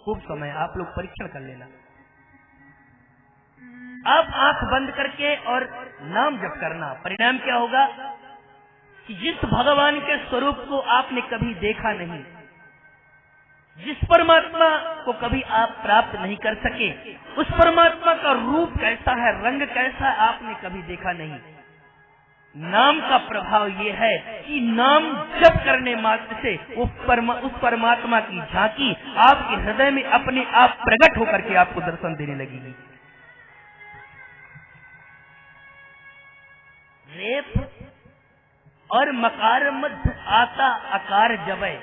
खूब समय, आप लोग परीक्षण कर लेना। आप आंख बंद करके और नाम जप करना, परिणाम क्या होगा कि जिस भगवान के स्वरूप को आपने कभी देखा नहीं, जिस परमात्मा को कभी आप प्राप्त नहीं कर सके, उस परमात्मा का रूप कैसा है, रंग कैसा है, आपने कभी देखा नहीं। नाम का प्रभाव ये है कि नाम जप करने मात्र से उस परमात्मा की झांकी आपके हृदय में अपने आप प्रकट होकर के आपको दर्शन देने लगेगी। रेप और मकार मध्य आता आकार जबे,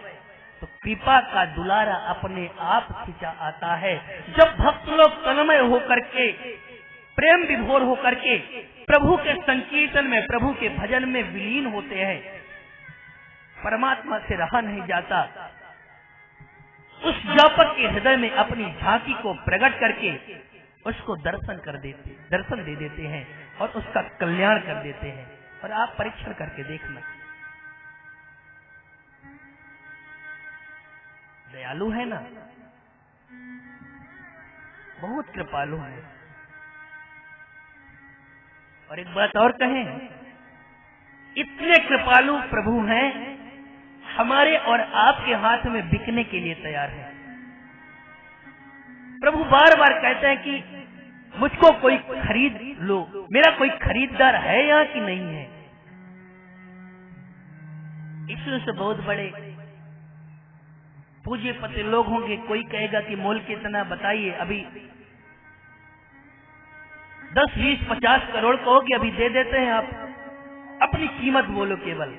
तो कृपा का दुलारा अपने आप खिंचा आता है। जब भक्त लोग तन्मय होकर के, प्रेम विभोर होकर के प्रभु के संकीर्तन में, प्रभु के भजन में विलीन होते हैं, परमात्मा से रहा नहीं जाता। उस जापक के हृदय में अपनी झांकी को प्रकट करके उसको दर्शन दे देते हैं और उसका कल्याण कर देते हैं। और आप परीक्षण करके देखना, दयालु है ना, बहुत कृपालु है। और एक बात और कहें, इतने कृपालु प्रभु हैं, हमारे और आपके हाथ में बिकने के लिए तैयार है। प्रभु बार बार कहते हैं कि मुझको कोई खरीद लो, मेरा कोई खरीददार है या कि नहीं है। ईश्वर से बहुत बड़े पूज्य पति लोग होंगे, कोई कहेगा कि मोल कितना बताइए, अभी 10, 20, 50 करोड़ कहोगे अभी दे देते हैं, आप अपनी कीमत बोलो केवल।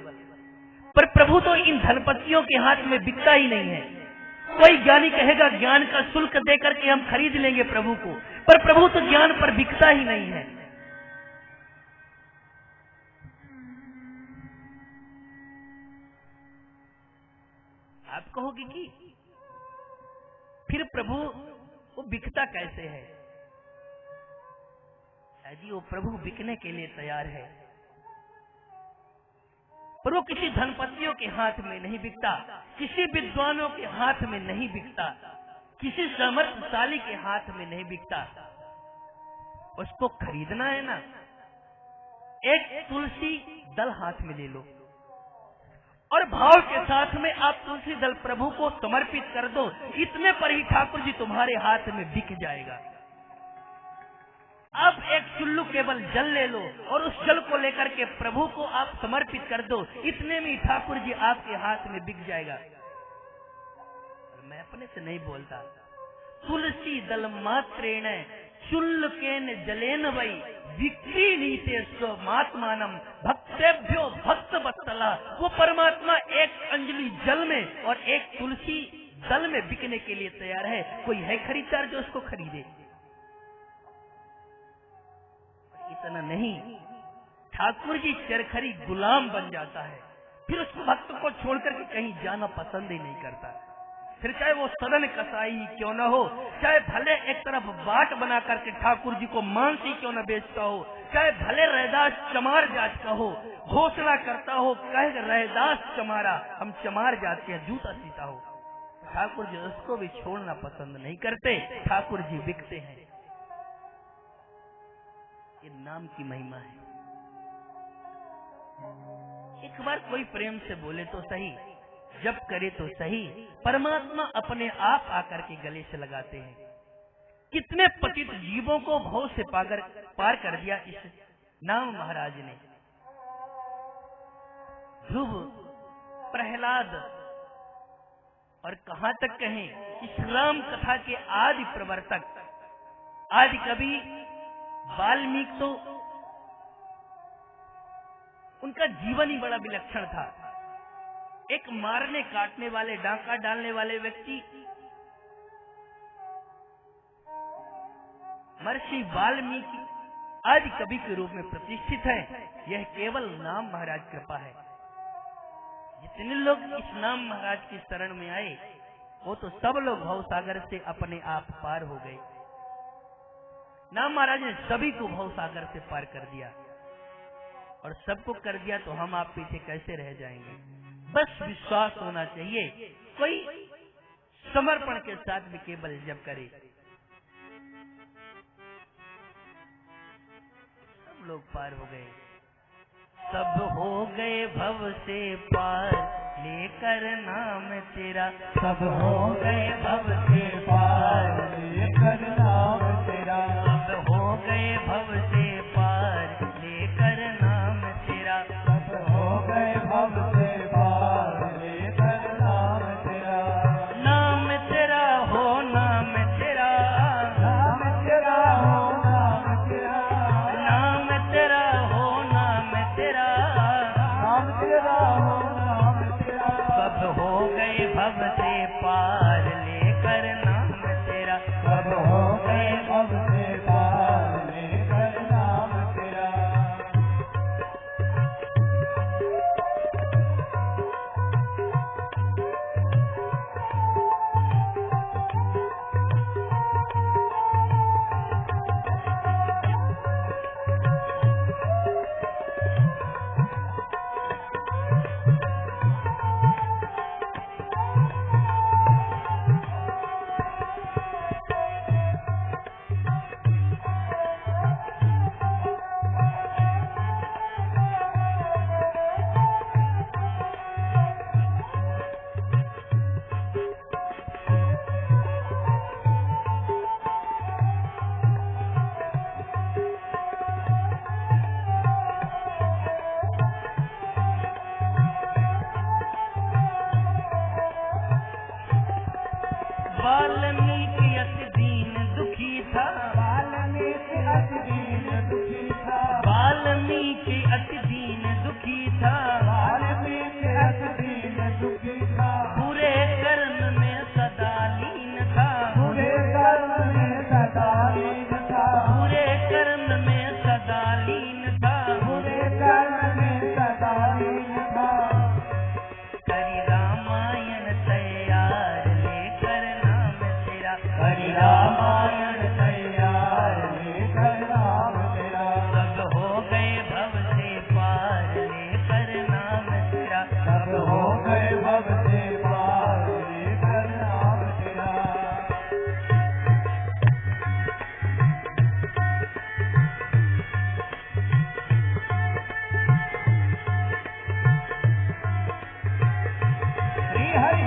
पर प्रभु तो इन धनपतियों के हाथ में बिकता ही नहीं है। कोई ज्ञानी कहेगा ज्ञान का शुल्क देकर के हम खरीद लेंगे प्रभु को, पर प्रभु तो ज्ञान पर बिकता ही नहीं है। आप कहोगे कि फिर प्रभु वो बिकता कैसे है? जी, वो प्रभु बिकने के लिए तैयार है, पर वो किसी धनपतियों के हाथ में नहीं बिकता, किसी विद्वानों के हाथ में नहीं बिकता, किसी समर्थशाली के हाथ में नहीं बिकता। उसको खरीदना है ना, एक तुलसी दल हाथ में ले लो और भाव के साथ में आप तुलसी दल प्रभु को समर्पित कर दो, इतने पर ही ठाकुर जी तुम्हारे हाथ में बिक जाएगा। अब एक चुल्लू केवल जल ले लो और उस जल को लेकर के प्रभु को आप समर्पित कर दो, इतने में ठाकुर जी आपके हाथ में बिक जाएगा। और मैं अपने से नहीं बोलता, तुलसी दल मात्रेण चुल्लकेन जलेन वै विक्री नीते स्वमात्मानम भक्तेभ्यो भक्त वत्सला। वो परमात्मा एक अंजलि जल में और एक तुलसी दल में बिकने के लिए तैयार है। कोई है खरीदार जो उसको खरीदे? इतना नहीं, ठाकुर जी चरखरी गुलाम बन जाता है, फिर उस भक्त को छोड़कर के कहीं जाना पसंद ही नहीं करता। फिर चाहे वो सदन कसाई क्यों ना हो, चाहे भले एक तरफ बाट बना करके ठाकुर जी को मांस ही क्यों न बेचता हो, चाहे भले रैदास चमार जात का हो, घोषणा करता हो, कहे रैदास चमारा, हम चमार जात के जूता सीता हो, ठाकुर जी उसको भी छोड़ना पसंद नहीं करते। ठाकुर जी बिकते हैं। ये नाम की महिमा है। एक बार कोई प्रेम से बोले तो सही, जब करे तो सही, परमात्मा अपने आप आकर के गले से लगाते हैं। कितने पतित जीवों को भव से पार कर दिया इस नाम महाराज ने। ध्रुव, प्रहलाद और कहां तक कहें इस राम कथा के आदि प्रवर्तक, आदि कवि वाल्मीकि, तो उनका जीवन ही बड़ा विलक्षण था। एक मारने काटने वाले, डांका डालने वाले व्यक्ति महर्षि वाल्मीकि आदि कवि के रूप में प्रतिष्ठित है। यह केवल नाम महाराज कृपा है। जितने लोग इस नाम महाराज की शरण में आए, वो तो सब लोग भवसागर से अपने आप पार हो गए। नाम महाराज ने सभी को भवसागर से पार कर दिया, और सबको कर दिया तो हम आप पीछे कैसे रह जाएंगे? बस विश्वास होना चाहिए। कोई समर्पण के साथ भी केवल जप करे। सब लोग पार हो गए, सब हो गए भव से पार लेकर नाम तेरा। सब हो गए भव से पार लेकर नाम तेरा। सब हो गए भव से पार लेकर नाम तेरा। सब हो गए भव से पार लेकर नाम तेरा। नाम तेरा हो नाम तेरा, नाम तेरा हो नाम तेरा। नाम तेरा हो नाम तेरा, नाम तेरा हो नाम तेरा। सब हो गए भव से पार लेकर नाम तेरा। सब हो गए भव से पार लेकर नाम तेरा। वाल्मीकि अति दीन दुखी था। वाल्मीकि अति दीन दुखी था। वाल्मीकि अति दीन दुखी था। वाल्मीकि अति दीन दुखी था। बुरे कर्म में सदा लीन था। बुरे कर्म में सदा लीन था। बुरे कर्म में सदा लीन था। बुरे कर्म में सदा लीन था। करी रामायण तैयार लेकर नाम तेरा। हरि रामायण तैयार लेकर नाम तेरा। सब हो गए भव से पार लेकर नाम तेरा। सब हो गए भव से पार लेकर नाम तेरा। श्री हरि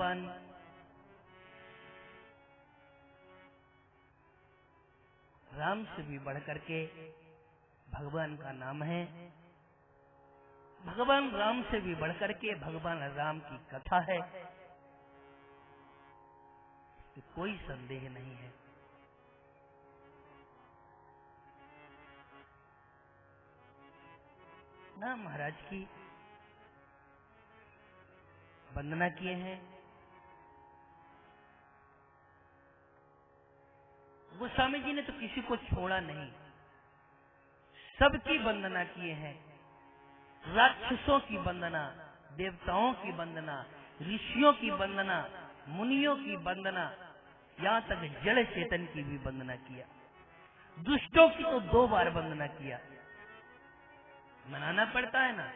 भगवान राम से भी बढ़कर के भगवान का नाम है। भगवान राम से भी बढ़कर के भगवान राम की कथा है, कोई संदेह नहीं है। ना महाराज की वंदना किए हैं, गोस्वामी जी ने तो किसी को छोड़ा नहीं, सबकी वंदना किए हैं। राक्षसों की वंदना, देवताओं की वंदना, ऋषियों की वंदना, मुनियों की वंदना, यहाँ तक जड़ चेतन की भी वंदना किया। दुष्टों की तो 2 बार वंदना किया। मनाना पड़ता है ना,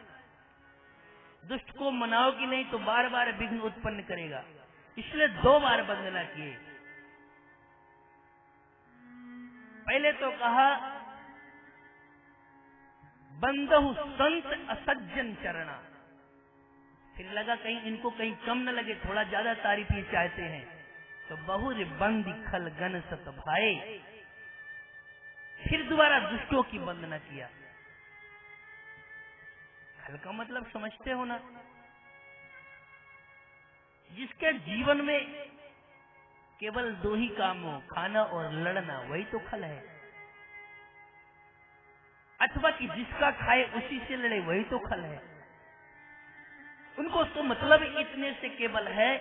दुष्ट को मनाओ कि नहीं तो बार बार विघ्न उत्पन्न करेगा, इसलिए 2 बार वंदना किए। पहले तो कहा बंदहु संत असज्जन चरणा, फिर लगा कहीं इनको कहीं कम न लगे, थोड़ा ज्यादा तारीफ ही चाहते हैं, तो बहुर बंदी खल गन सत भाई, फिर दोबारा दुष्टों की वंदना किया। खल का मतलब समझते हो ना, जिसके जीवन में केवल 2 ही काम हो, खाना और लड़ना, वही तो खल है। अथवा कि जिसका खाए उसी से लड़े, वही तो खल है। उनको तो मतलब इतने से केवल है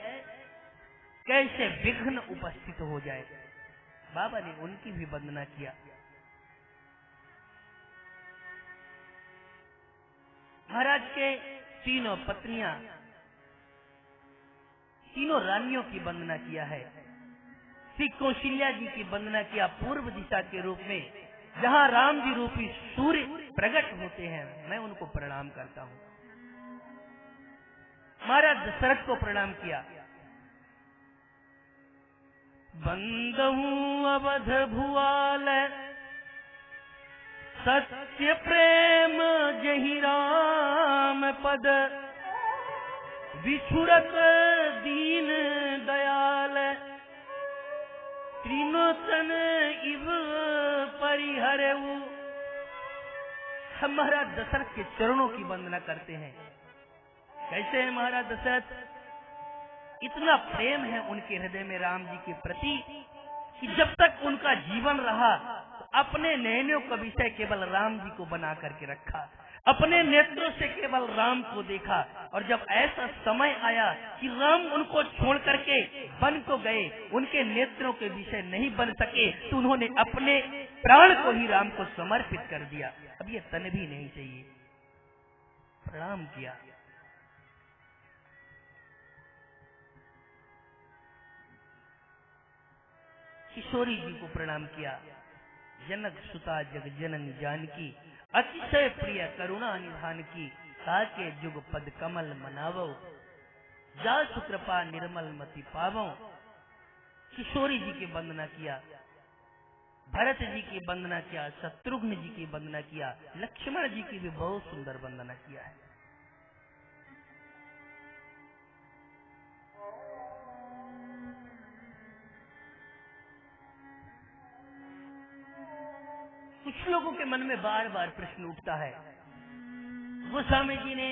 कैसे विघ्न उपस्थित हो जाए। बाबा ने उनकी भी वंदना किया। महाराज के 3 पत्नियां, 3 रानियों की वंदना किया है। श्री कौशल्या जी की वंदना किया पूर्व दिशा के रूप में, जहां राम जी रूपी सूर्य प्रकट होते हैं, मैं उनको प्रणाम करता हूं। महाराज दशरथ को प्रणाम किया। बंदहूं अवध भुआल सत्य प्रेम जहि राम पद, विछुड़त दीन दयाल, त्रिनोतन इव परिहरऊ। हम महाराज दशरथ के चरणों की वंदना करते हैं। कैसे है महाराज दशरथ? इतना प्रेम है उनके हृदय में राम जी के प्रति कि जब तक उनका जीवन रहा तो अपने नैनों का विषय केवल राम जी को बना करके रखा, अपने नेत्रों से केवल राम को देखा। और जब ऐसा समय आया कि राम उनको छोड़ करके वन को गए, उनके नेत्रों के विषय नहीं बन सके, तो उन्होंने अपने प्राण को ही राम को समर्पित कर दिया। अब ये तन भी नहीं चाहिए, प्रणाम किया। किशोरी जी को प्रणाम किया। जनक सुता जग जननी जानकी, अतिशय प्रिय करुणा निधान की, ताके जुग पद कमल मनावो, जा सुकृपा निर्मल मति पावो। किशोरी जी की वंदना किया, भरत जी की वंदना किया, शत्रुघ्न जी की वंदना किया, लक्ष्मण जी की भी बहुत सुंदर वंदना किया है। कुछ लोगों के मन में बार बार प्रश्न उठता है, गोस्वामी जी ने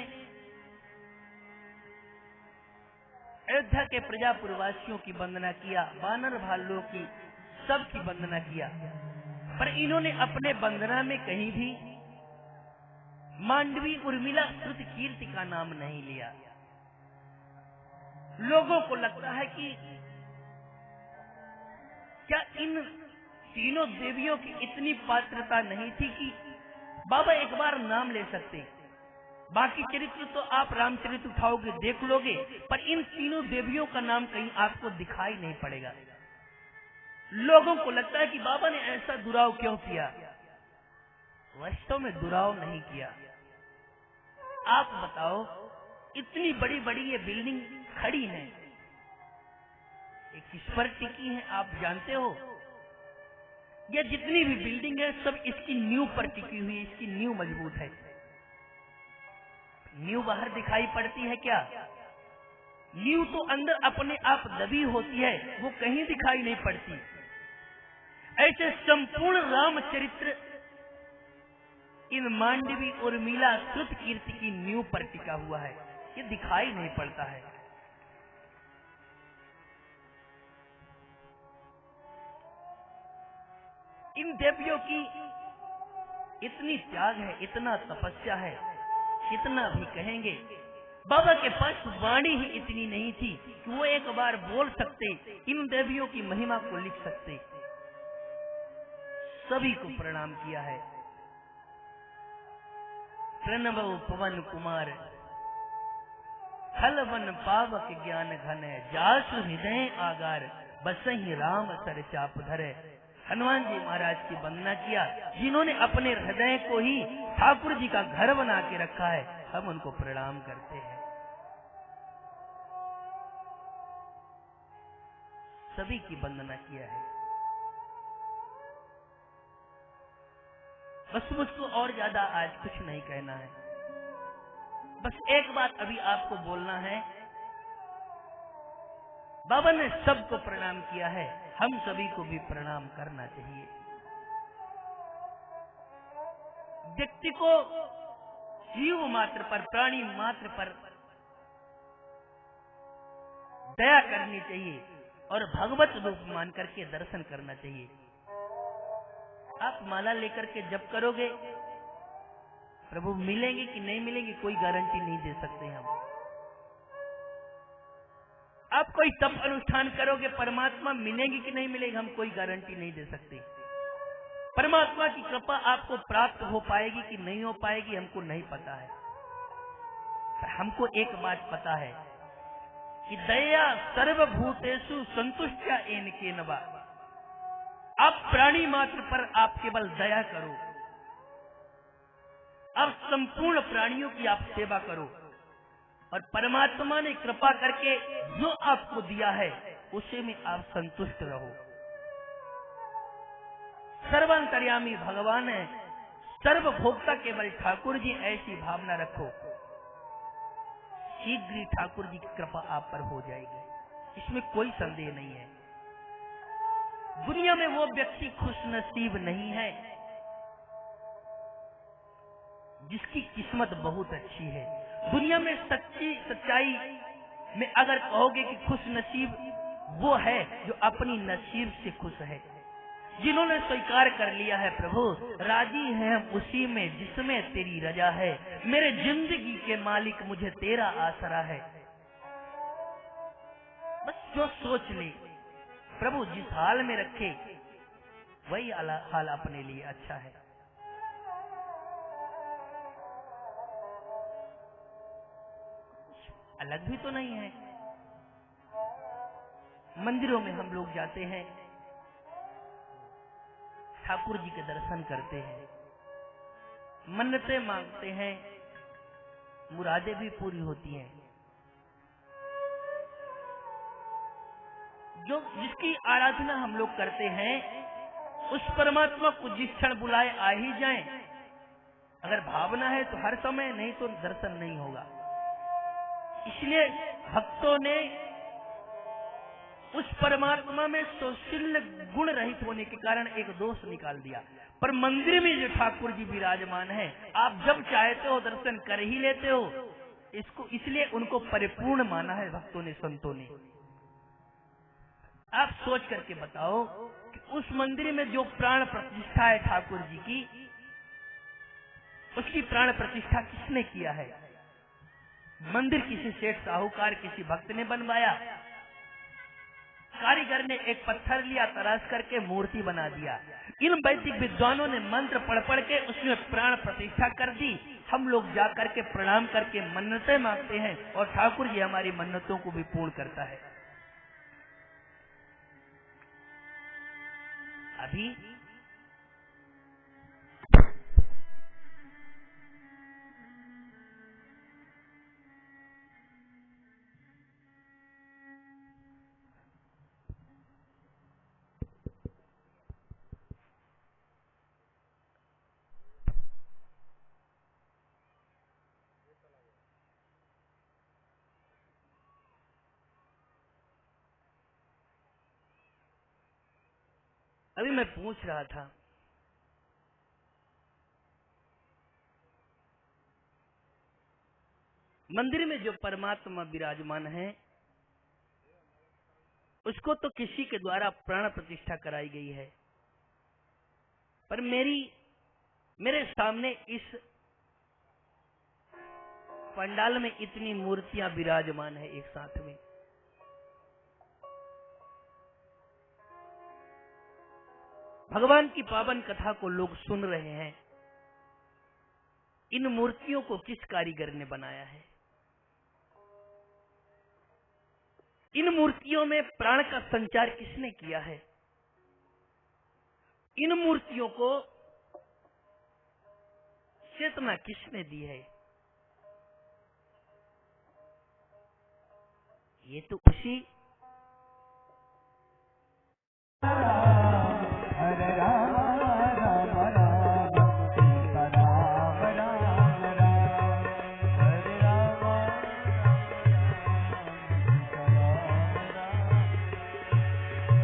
अयोध्या के प्रजापुरवासियों की वंदना किया, वानर भालुओं की, सबकी वंदना किया, पर इन्होंने अपने वंदना में कहीं भी मांडवी उर्मिला श्रुति कीर्ति का नाम नहीं लिया। लोगों को लगता है कि क्या इन 3 देवियों की इतनी पात्रता नहीं थी कि बाबा एक बार नाम ले सकते। बाकी चरित्र तो आप रामचरित्र उठाओगे देख लोगे, पर इन 3 देवियों का नाम कहीं आपको दिखाई नहीं पड़ेगा। लोगों को लगता है कि बाबा ने ऐसा दुराव क्यों किया। वास्तव में दुराव नहीं किया। आप बताओ, इतनी बड़ी बड़ी ये बिल्डिंग खड़ी है, ये किस पर टिकी है आप जानते हो? ये जितनी भी बिल्डिंग है सब इसकी नींव पर टिकी हुई है, इसकी नींव मजबूत है। नींव बाहर दिखाई पड़ती है क्या? नींव तो अंदर अपने आप दबी होती है, वो कहीं दिखाई नहीं पड़ती। ऐसे संपूर्ण रामचरित्र इन मांडवी और मीला श्रुत कीर्ति की नींव पर टिका हुआ है, ये दिखाई नहीं पड़ता है। इन देवियों की इतनी त्याग है, इतना तपस्या है, कितना भी कहेंगे। बाबा के पास वाणी ही इतनी नहीं थी कि वो एक बार बोल सकते, इन देवियों की महिमा को लिख सकते। सभी को प्रणाम किया है। प्रणव पवन कुमार खलवन पावक ज्ञान घन, जासु हृदय आगार बसहि राम सर चाप धरे। हनुमान जी महाराज की वंदना किया, जिन्होंने अपने हृदय को ही ठाकुर जी का घर बना के रखा है। हम उनको प्रणाम करते हैं। सभी की वंदना किया है। बस मुझको और ज्यादा आज कुछ नहीं कहना है। बस एक बात अभी आपको बोलना है। बाबा ने सबको प्रणाम किया है, हम सभी को भी प्रणाम करना चाहिए। व्यक्ति को जीव मात्र पर, प्राणी मात्र पर दया करनी चाहिए और भगवत रूप मान करके दर्शन करना चाहिए। आप माला लेकर के जप करोगे, प्रभु मिलेंगे कि नहीं मिलेंगे कोई गारंटी नहीं दे सकते हम। आप कोई तप अनुष्ठान करोगे, परमात्मा मिलेंगे कि नहीं मिलेंगे हम कोई गारंटी नहीं दे सकते। परमात्मा की कृपा आपको प्राप्त हो पाएगी कि नहीं हो पाएगी हमको नहीं पता है। पर हमको एक बात पता है कि दया सर्वभूतेषु संतुष्टया येन केनवा। आप प्राणी मात्र पर आप केवल दया करो, आप संपूर्ण प्राणियों की आप सेवा करो और परमात्मा ने कृपा करके जो आपको दिया है उसे में आप संतुष्ट रहो। सर्वांतर्यामी भगवान है, सर्वभोक्ता केवल ठाकुर जी, ऐसी भावना रखो। शीघ्र ही ठाकुर जी की कृपा आप पर हो जाएगी, इसमें कोई संदेह नहीं है। दुनिया में वो व्यक्ति खुश नसीब नहीं है जिसकी किस्मत बहुत अच्छी है। दुनिया में सच्चाई में अगर कहोगे कि खुश नसीब वो है जो अपनी नसीब से खुश है, जिन्होंने स्वीकार कर लिया है प्रभु राजी हैं हम उसी में जिसमें तेरी रजा है, मेरे जिंदगी के मालिक मुझे तेरा आसरा है। बस जो सोच ले प्रभु जिस हाल में रखे वही हाल अपने लिए अच्छा है। अलग भी तो नहीं है। मंदिरों में हम लोग जाते हैं, ठाकुर जी के दर्शन करते हैं, मन्नतें मांगते हैं, मुरादें भी पूरी होती हैं। जो जिसकी आराधना हम लोग करते हैं उस परमात्मा को जिस क्षण बुलाए आ ही जाएं। अगर भावना है तो हर समय, नहीं तो दर्शन नहीं होगा। इसलिए भक्तों ने उस परमात्मा में सौशील्य गुण रहित होने के कारण एक दोष निकाल दिया। पर मंदिर में जो ठाकुर जी विराजमान है, आप जब चाहते हो दर्शन कर ही लेते हो। इसको इसलिए उनको परिपूर्ण माना है भक्तों ने, संतों ने। आप सोच करके बताओ कि उस मंदिर में जो प्राण प्रतिष्ठा है ठाकुर जी की, उसकी प्राण प्रतिष्ठा किसने किया है? मंदिर किसी सेठ साहूकार, किसी भक्त ने बनवाया? कारीगर ने एक पत्थर लिया, तराश करके मूर्ति बना दिया। इन वैदिक विद्वानों ने मंत्र पढ़ पढ़ के उसमें प्राण प्रतिष्ठा कर दी। हम लोग जा करके प्रणाम करके मन्नतें मांगते हैं और ठाकुर जी हमारी मन्नतों को भी पूर्ण करता है। अभी अभी मैं पूछ रहा था, मंदिर में जो परमात्मा विराजमान है उसको तो किसी के द्वारा प्राण प्रतिष्ठा कराई गई है, पर मेरे सामने इस पंडाल में इतनी मूर्तियां विराजमान है एक साथ में। भगवान की पावन कथा को लोग सुन रहे हैं। इन मूर्तियों को किस कारीगर ने बनाया है? इन मूर्तियों में प्राण का संचार किसने किया है? इन मूर्तियों को चेतना किसने दी है? ये तो उसी हरे राम राम राम सीता राम राम राम, हरे राम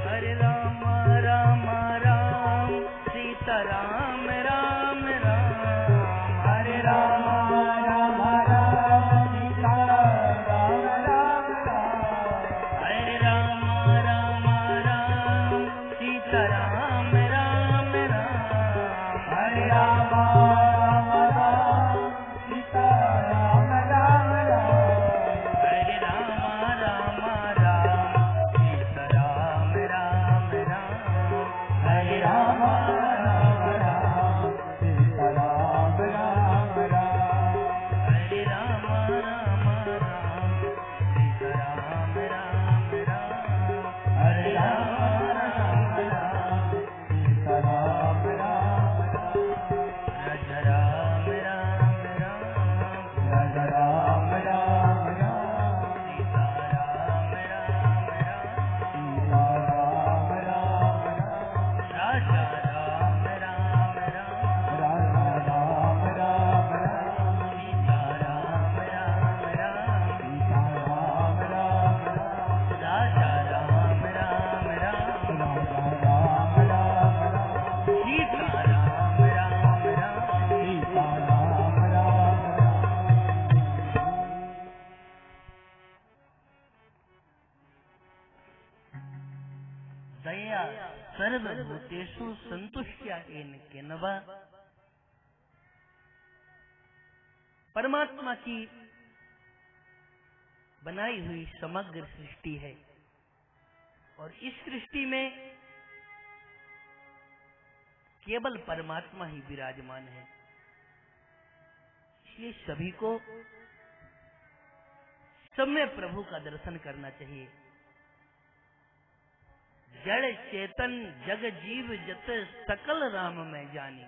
हरे राम राम राम सीता राम राम राम, हरे राम राम राम सीता राम राम राम, हरे राम राम राम सीता राम राम राम, हरे राम राम राम सीता राम राम राम, हरे राम राम राम सीता राम राम राम, हरे राम राम राम सीता राम राम राम, हरे राम राम राम सीता राम राम राम, हरे राम राम राम सीता राम राम राम, राजा राम राम राम राजा राम राम राम, सीता राम राम राम, सीता राम राम राम, राजा राम राम राम राजा राम राम राम, सीता राम राम राम, सीता राम राम राम, राजा राम राम राम, राजा राम राम राम, सीता राम राम राम। सीता राम राम राम। दया सर्वभूतेषु संतुष्ट्या येन केनवा। परमात्मा की बनाई हुई समग्र सृष्टि है और इस सृष्टि में केवल परमात्मा ही विराजमान है। इसलिए सभी को सब में प्रभु का दर्शन करना चाहिए। जड़ चेतन जग जीव जत सकल राम में जानी,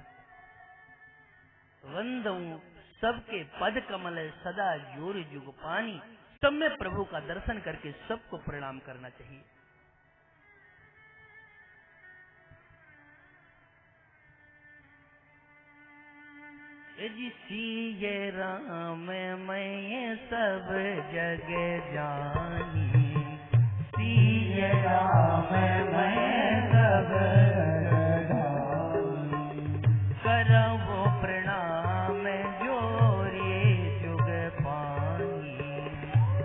वंदऊ सबके पद कमल सदा जोर जुग पानी। सब में प्रभु का दर्शन करके सबको प्रणाम करना चाहिए। जी सीए राम मैं सब जग जानी, सीए राम मैं सब करबो प्रणाम जोरे जुग पानी,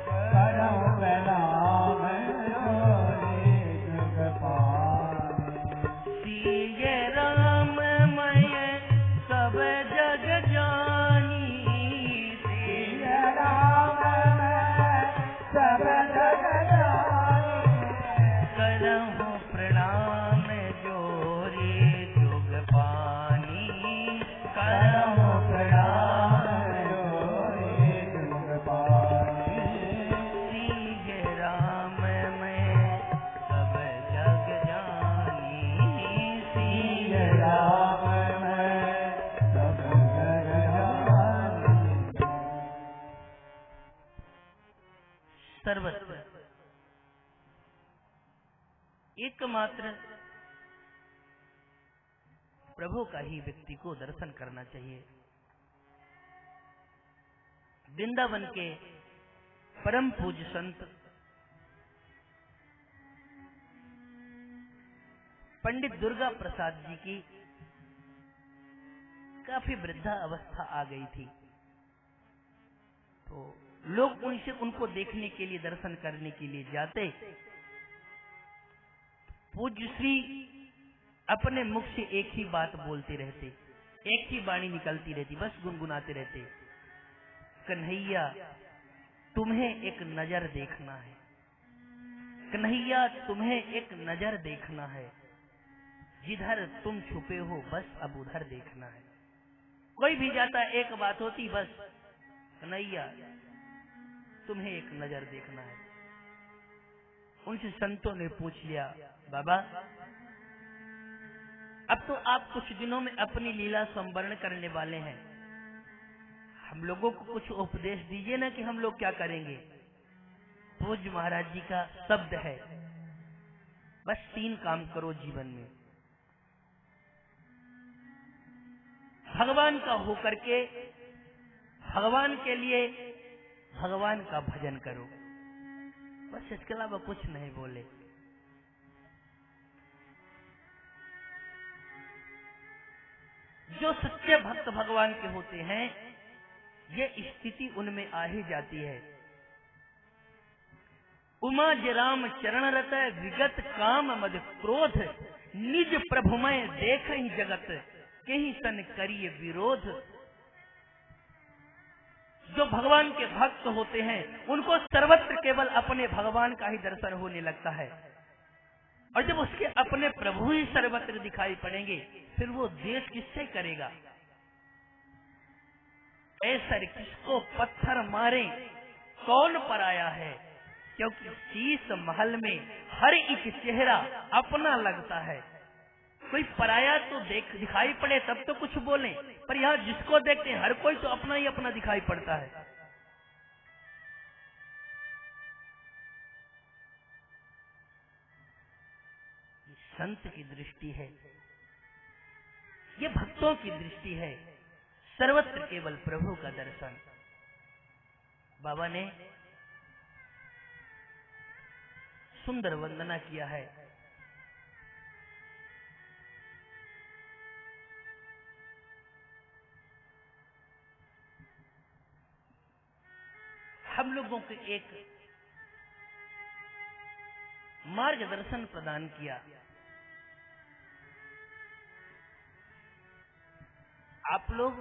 करम प्रणाम जोरे जुग पानी, सीए राम मैं सब जग जानी, सिया राम मैं सब जग जानी, करहु प्रणाम जोरे जुग पानी, करम करहु प्रणाम जोरे जुग पानी, सीए राम मैं सब जग जानी, सिया सीए राम मैं सब जग जानी, सर्वत्र एकमात्र प्रभु का ही व्यक्ति को दर्शन करना चाहिए। वृंदावन के परम पूज्य संत पंडित दुर्गा प्रसाद जी की काफी वृद्धा अवस्था आ गई थी, तो लोग उनको देखने के लिए, दर्शन करने के लिए जाते। पूज्य श्री अपने मुख से एक ही बात बोलते रहते, एक ही वाणी निकलती रहती, बस गुनगुनाते रहते, कन्हैया तुम्हें एक नजर देखना है, कन्हैया तुम्हें एक नजर देखना है, जिधर तुम छुपे हो बस अब उधर देखना है। कोई भी जाता एक बात होती, बस कन्हैया तुम्हें एक नजर देखना है। उनसे संतों ने पूछ लिया, बाबा अब तो आप कुछ दिनों में अपनी लीला संवरण करने वाले हैं, हम लोगों को कुछ उपदेश दीजिए ना कि हम लोग क्या करेंगे। पूज्य महाराज जी का शब्द है, बस 3 काम करो जीवन में, भगवान का होकर के भगवान के लिए भगवान का भजन करो, बस इसके अलावा कुछ नहीं बोले। जो सच्चे भक्त भगवान के होते हैं, ये स्थिति उनमें आ ही जाती है। उमा जराम चरण रत विगत काम मद क्रोध, निज प्रभुमय देख ही जगत कहीं सन करिए विरोध। जो भगवान के भक्त होते हैं उनको सर्वत्र केवल अपने भगवान का ही दर्शन होने लगता है, और जब उसके अपने प्रभु ही सर्वत्र दिखाई पड़ेंगे, फिर वो देश किससे करेगा। ऐसा किसको पत्थर मारे कौन पराया है, क्योंकि शीश महल में हर एक चेहरा अपना लगता है। कोई पराया तो दिखाई पड़े तब तो कुछ बोले, पर यहाँ जिसको देखते हैं हर कोई तो अपना ही अपना दिखाई पड़ता है। ये संत की दृष्टि है, ये भक्तों की दृष्टि है, सर्वत्र केवल प्रभु का दर्शन। बाबा ने सुंदर वंदना किया है। हम लोगों को एक मार्गदर्शन प्रदान किया। आप लोग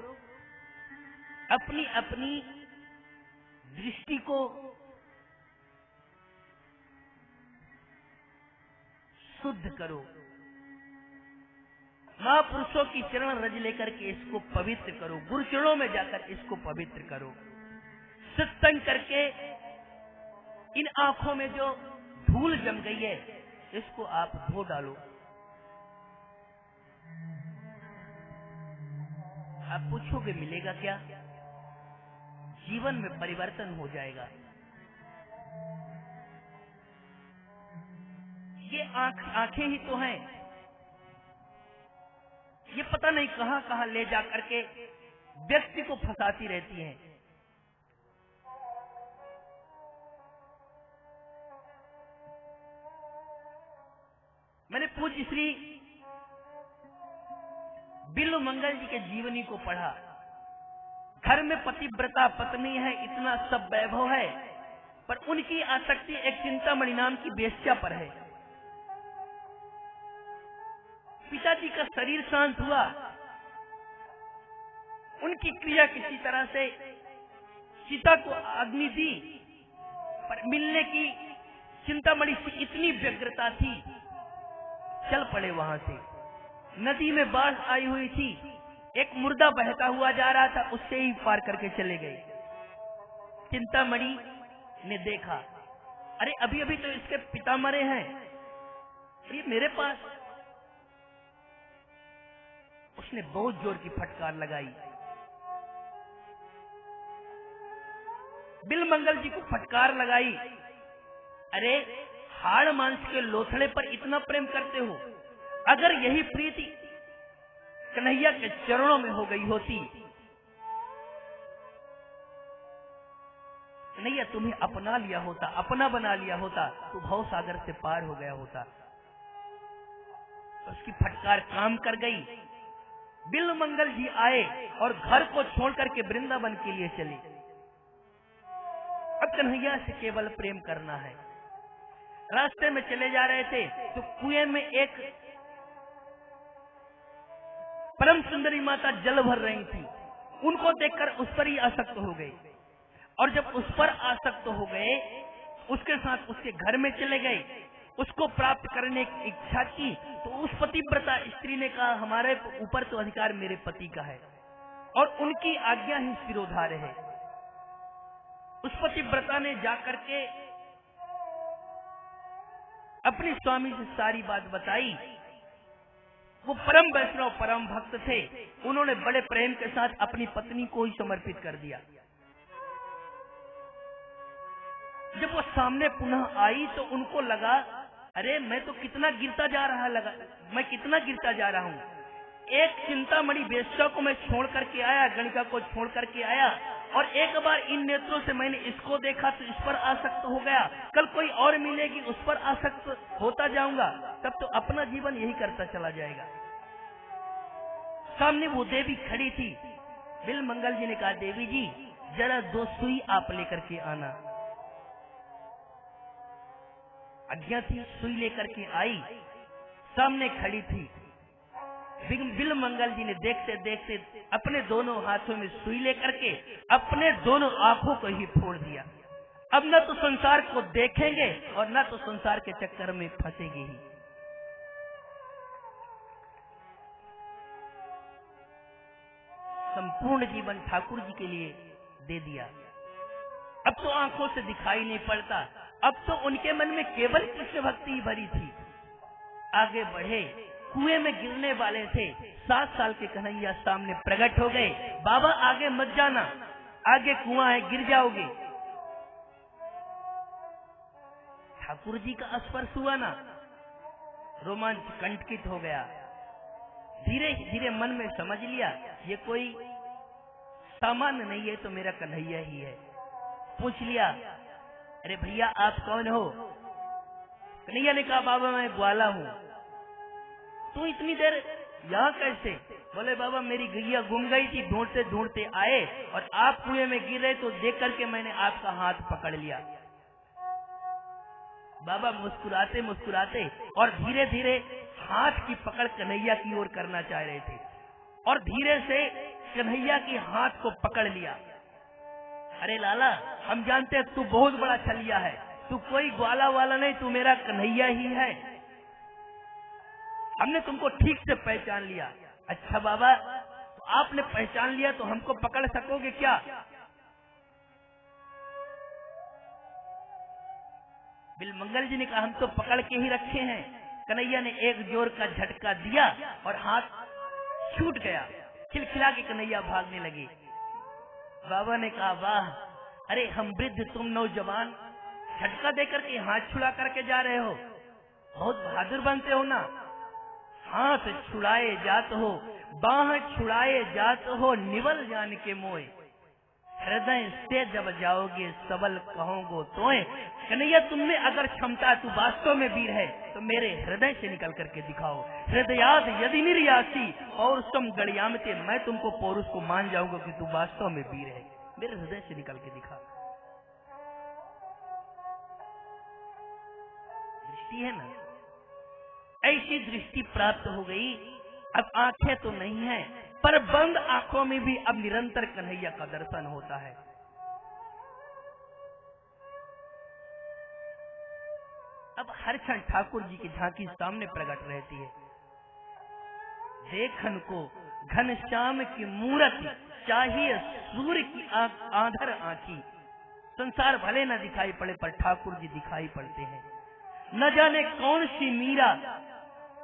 अपनी अपनी दृष्टि को शुद्ध करो, महापुरुषों की चरण रज लेकर के इसको पवित्र करो, गुरुचरणों में जाकर इसको पवित्र करो। सत्संग करके इन आंखों में जो धूल जम गई है इसको आप धो डालो। आप पूछोगे मिलेगा क्या? जीवन में परिवर्तन हो जाएगा। ये आंखें ही तो हैं, ये पता नहीं कहां कहां ले जा करके व्यक्ति को फंसाती रहती हैं। मैंने पूज्य श्री बिल्व मंगल जी के जीवनी को पढ़ा। घर में पतिव्रता पत्नी है, इतना सब वैभव है, पर उनकी आसक्ति एक चिंतामणि नाम की वेश्या पर है। पिताजी का शरीर शांत हुआ, उनकी क्रिया किसी तरह से सीता को अग्नि दी, पर मिलने की चिंतामणि से इतनी व्यग्रता थी, चल पड़े वहां से। नदी में बाढ़ आई हुई थी, एक मुर्दा बहता हुआ जा रहा था, उससे ही पार करके चले गए। चिंतामणि ने देखा, अरे अभी अभी तो इसके पिता मरे हैं, ये मेरे पास। उसने बहुत जोर की फटकार लगाई। बिल्व मंगल जी को फटकार लगाई, अरे हाड़ मांस के लोथड़े पर इतना प्रेम करते हो, अगर यही प्रीति कन्हैया के चरणों में हो गई होती, कन्हैया तुम्हें अपना लिया होता, अपना बना लिया होता, तो भव सागर से पार हो गया होता। तो उसकी फटकार काम कर गई। बिल्वमंगल जी आए और घर को छोड़ करके वृंदावन के लिए चले। अब कन्हैया से केवल प्रेम करना है। रास्ते में चले जा रहे थे तो कुएं में एक परम सुंदरी माता जल भर रही थी। उनको देखकर उस पर ही आसक्त हो गए, और जब उस पर आसक्त हो गए उसके साथ उसके घर में चले गए। उसको प्राप्त करने की इच्छा की तो उस पतिव्रता स्त्री ने कहा, हमारे ऊपर तो अधिकार मेरे पति का है और उनकी आज्ञा ही सिरोधार्य है। उस पतिव्रता ने जाकर के अपने स्वामी से सारी बात बताई। वो परम वैष्णव परम भक्त थे। उन्होंने बड़े प्रेम के साथ अपनी पत्नी को ही समर्पित कर दिया। जब वो सामने पुनः आई तो उनको लगा, अरे मैं तो कितना गिरता जा रहा मैं कितना गिरता जा रहा हूँ। एक चिंतामणि वेश्या को मैं छोड़ करके आया, गणिका को छोड़ करके आया, और एक बार इन नेत्रों से मैंने इसको देखा तो इस पर आसक्त हो गया, कल कोई और मिलेगी उस पर आसक्त होता जाऊंगा, तब तो अपना जीवन यही करता चला जाएगा। सामने वो देवी खड़ी थी। बिल्वमंगल जी ने कहा, देवी जी जरा 2 सुई आप लेकर के आना। आज्ञा थी, सुई लेकर के आई, सामने खड़ी थी। बिल्वमंगल जी ने देखते देखते अपने दोनों हाथों में सुई लेकर के अपने दोनों आंखों को ही फोड़ दिया। अब न तो संसार को देखेंगे और न तो संसार के चक्कर में फंसेंगे ही। संपूर्ण जीवन ठाकुर जी के लिए दे दिया। अब तो आंखों से दिखाई नहीं पड़ता, अब तो उनके मन में केवल कृष्ण भक्ति भरी थी। आगे बढ़े, कुएं में गिरने वाले थे। 7 साल के कन्हैया सामने प्रकट हो गए। बाबा आगे मत जाना, आगे कुआं है, गिर जाओगे। ठाकुर जी का स्पर्श हुआ ना, रोमांच कंटकित हो गया। धीरे धीरे मन में समझ लिया, ये कोई सामान्य नहीं है, तो मेरा कन्हैया ही है। पूछ लिया, अरे भैया आप कौन हो? कन्हैया ने कहा, बाबा मैं ग्वाला हूँ। तू इतनी देर यहाँ कैसे? बोले, बाबा मेरी गैया गुम गई थी, ढूंढते ढूंढते आए और आप कुएं में गिरे तो देख करके मैंने आपका हाथ पकड़ लिया। बाबा मुस्कुराते मुस्कुराते और धीरे धीरे हाथ की पकड़ कन्हैया की ओर करना चाह रहे थे, और धीरे से कन्हैया की हाथ को पकड़ लिया। अरे लाला, हम जानते हैं तू बहुत बड़ा छलिया है, तू कोई ग्वाला वाला नहीं, तू मेरा कन्हैया ही है। हमने तुमको ठीक से पहचान लिया। अच्छा बाबा, तो आपने पहचान लिया तो हमको पकड़ सकोगे क्या? बिल्वमंगल जी ने कहा, हम तो पकड़ के ही रखे हैं। कन्हैया ने एक जोर का झटका दिया और हाथ छूट गया। खिलखिला के कन्हैया भागने लगे। बाबा ने कहा, वाह, अरे हम वृद्ध तुम नौजवान, झटका देकर के हाथ छुड़ा करके जा रहे हो, बहुत बहादुर बनते हो ना। हाथ छुड़ाए जात हो, बाह छुड़ाए जात हो, निवल जान के मोए, हृदय से जब जाओगे सबल कहोगे तोए। कन्हैया, तुमने अगर क्षमता, तू वास्तव में वीर है, तो मेरे हृदय से निकल करके दिखाओ। हृदयात यदि निर्यासी और सम गड़ियामते, मैं तुमको पौरुष को मान जाऊंगा कि तू वास्तव में वीर है, मेरे हृदय से निकल के दिखा। दृष्टि है ना, ऐसी दृष्टि प्राप्त हो गई। अब आंखें तो नहीं है, पर बंद आंखों में भी अब निरंतर कन्हैया का दर्शन होता है। अब हर क्षण ठाकुर जी की झांकी सामने प्रकट रहती है। देखन को घनश्याम की मूरत, चाहिए सूर्य की आंधर आंखी। संसार भले न दिखाई पड़े, पर ठाकुर जी दिखाई पड़ते हैं। न जाने कौन सी मीरा,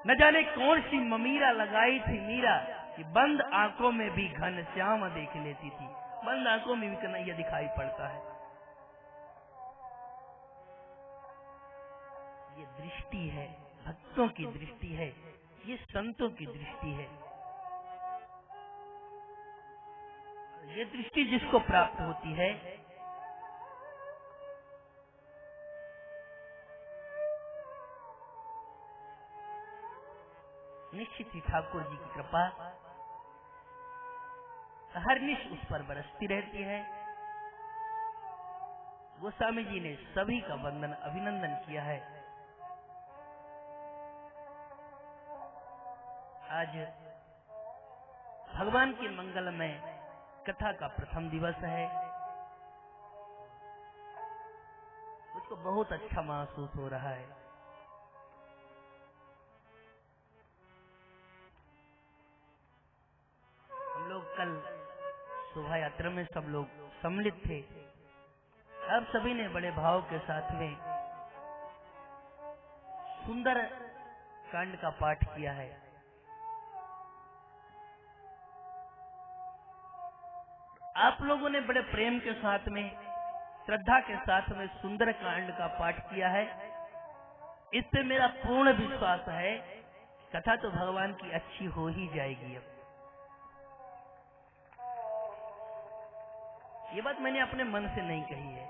न जाने कौन सी ममीरा लगाई थी मीरा, कि बंद आंखों में भी घनश्याम देख लेती थी। बंद आंखों में भी कन्हैया दिखाई पड़ता है। ये दृष्टि है, भक्तों की दृष्टि है, ये संतों की दृष्टि है। ये दृष्टि जिसको प्राप्त होती है, निश्चित ही ठाकुर जी की कृपा हर निश उस पर बरसती रहती है। गोस्वामी जी ने सभी का वंदन अभिनंदन किया है। आज भगवान के मंगल में कथा का प्रथम दिवस है। मुझको बहुत अच्छा महसूस हो रहा है। हम लोग कल शोभा यात्रा में सब लोग सम्मिलित थे। अब सभी ने बड़े भाव के साथ में सुंदर कांड का पाठ किया है। आप लोगों ने बड़े प्रेम के साथ में, श्रद्धा के साथ में सुंदर कांड का पाठ किया है। इससे मेरा पूर्ण विश्वास है कथा तो भगवान की अच्छी हो ही जाएगी। अब ये बात मैंने अपने मन से नहीं कही है।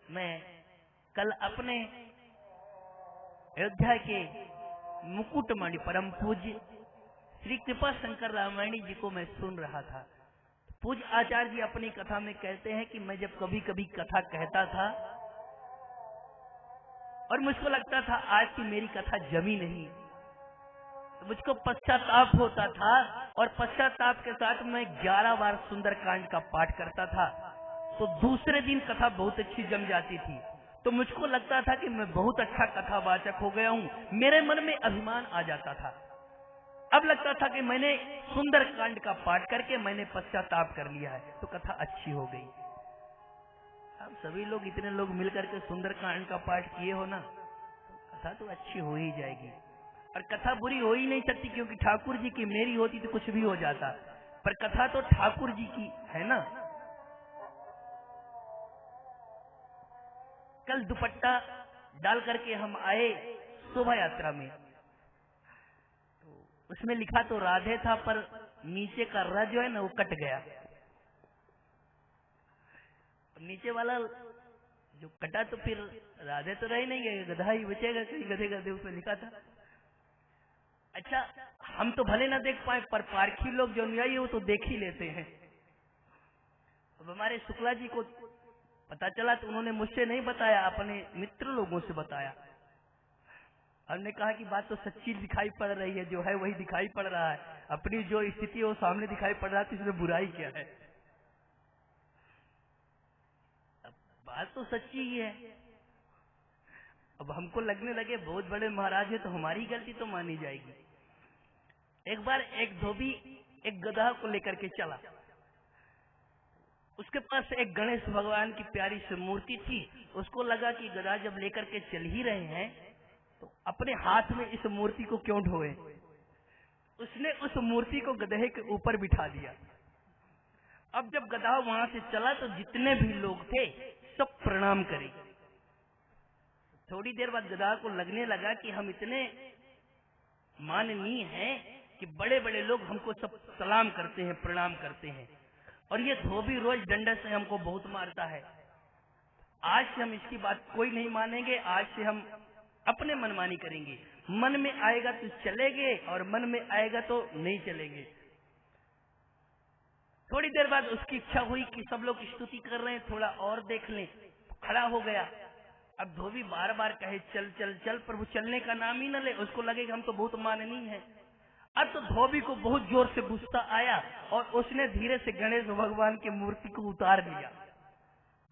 मैं कल अपने अयोध्या के मुकुटमणि परम पूज्य श्री कृपा शंकर रामायणी जी को मैं सुन रहा था। पूज्य आचार्य जी अपनी कथा में कहते हैं कि मैं जब कभी कभी कथा कहता था और मुझको लगता था आज की मेरी कथा जमी नहीं, तो मुझको पश्चाताप होता था और पश्चाताप के साथ मैं 11 बार सुंदरकांड का पाठ करता था। तो दूसरे दिन कथा बहुत अच्छी जम जाती थी। तो मुझको लगता था कि मैं बहुत अच्छा कथावाचक हो गया हूँ। मेरे मन में अभिमान आ जाता था। अब लगता था कि मैंने सुंदरकांड का पाठ करके मैंने पश्चाताप कर लिया है, तो कथा अच्छी हो गई। अब सभी लोग, इतने लोग मिलकर के सुंदरकांड का पाठ किए हो ना, कथा तो अच्छी हो ही जाएगी। और कथा बुरी हो ही नहीं सकती, क्योंकि ठाकुर जी की मेरी होती तो कुछ भी हो जाता, पर कथा तो ठाकुर जी की है ना। कल दुपट्टा डाल करके हम आए शोभा यात्रा में, तो उसमें लिखा तो राधे था, पर नीचे का र जो है ना वो कट गया। नीचे वाला जो कटा तो फिर राधे तो रही नहीं है, गधा ही बचेगा, कहीं गधे गधे उसमें लिखा था। अच्छा, हम तो भले ना देख पाए, पर पारखी लोग जो अनुयायी है वो तो देख ही लेते हैं। अब हमारे शुक्ला जी को पता चला तो उन्होंने मुझसे नहीं बताया, अपने मित्र लोगों से बताया। हमने कहा कि बात तो सच्ची दिखाई पड़ रही है, जो है वही दिखाई पड़ रहा है, अपनी जो स्थिति है वो सामने दिखाई पड़ रहा है, तो इसमें बुराई क्या है। अब बात तो सच्ची ही है। अब हमको लगने लगे बहुत बड़े महाराज है तो हमारी गलती तो मानी जाएगी। एक बार एक धोबी एक गधा को लेकर के चला। उसके पास एक गणेश भगवान की प्यारी सी मूर्ति थी। उसको लगा कि गधा जब लेकर के चल ही रहे हैं तो अपने हाथ में इस मूर्ति को क्यों ढोए। उसने उस मूर्ति को गधे के ऊपर बिठा दिया। अब जब गधा वहां से चला तो जितने भी लोग थे सब प्रणाम करे। थोड़ी देर बाद गधा को लगने लगा कि हम इतने माननीय हैं कि बड़े बड़े लोग हमको सब सलाम करते हैं, प्रणाम करते हैं, और ये धोबी रोज डंडे से हमको बहुत मारता है। आज से हम इसकी बात कोई नहीं मानेंगे। आज से हम अपने मनमानी करेंगे। मन में आएगा तो चलेंगे और मन में आएगा तो नहीं चलेंगे। थोड़ी देर बाद उसकी इच्छा हुई कि सब लोग स्तुति कर रहे हैं, थोड़ा और देख लें। खड़ा हो गया। अब धोबी बार बार कहे चल चल चल, पर वो चलने का नाम ही न ले। उसको लगे कि हम तो बहुत माननीय हैं। अब तो धोबी को बहुत जोर से गुस्सा आया और उसने धीरे से गणेश भगवान की मूर्ति को उतार लिया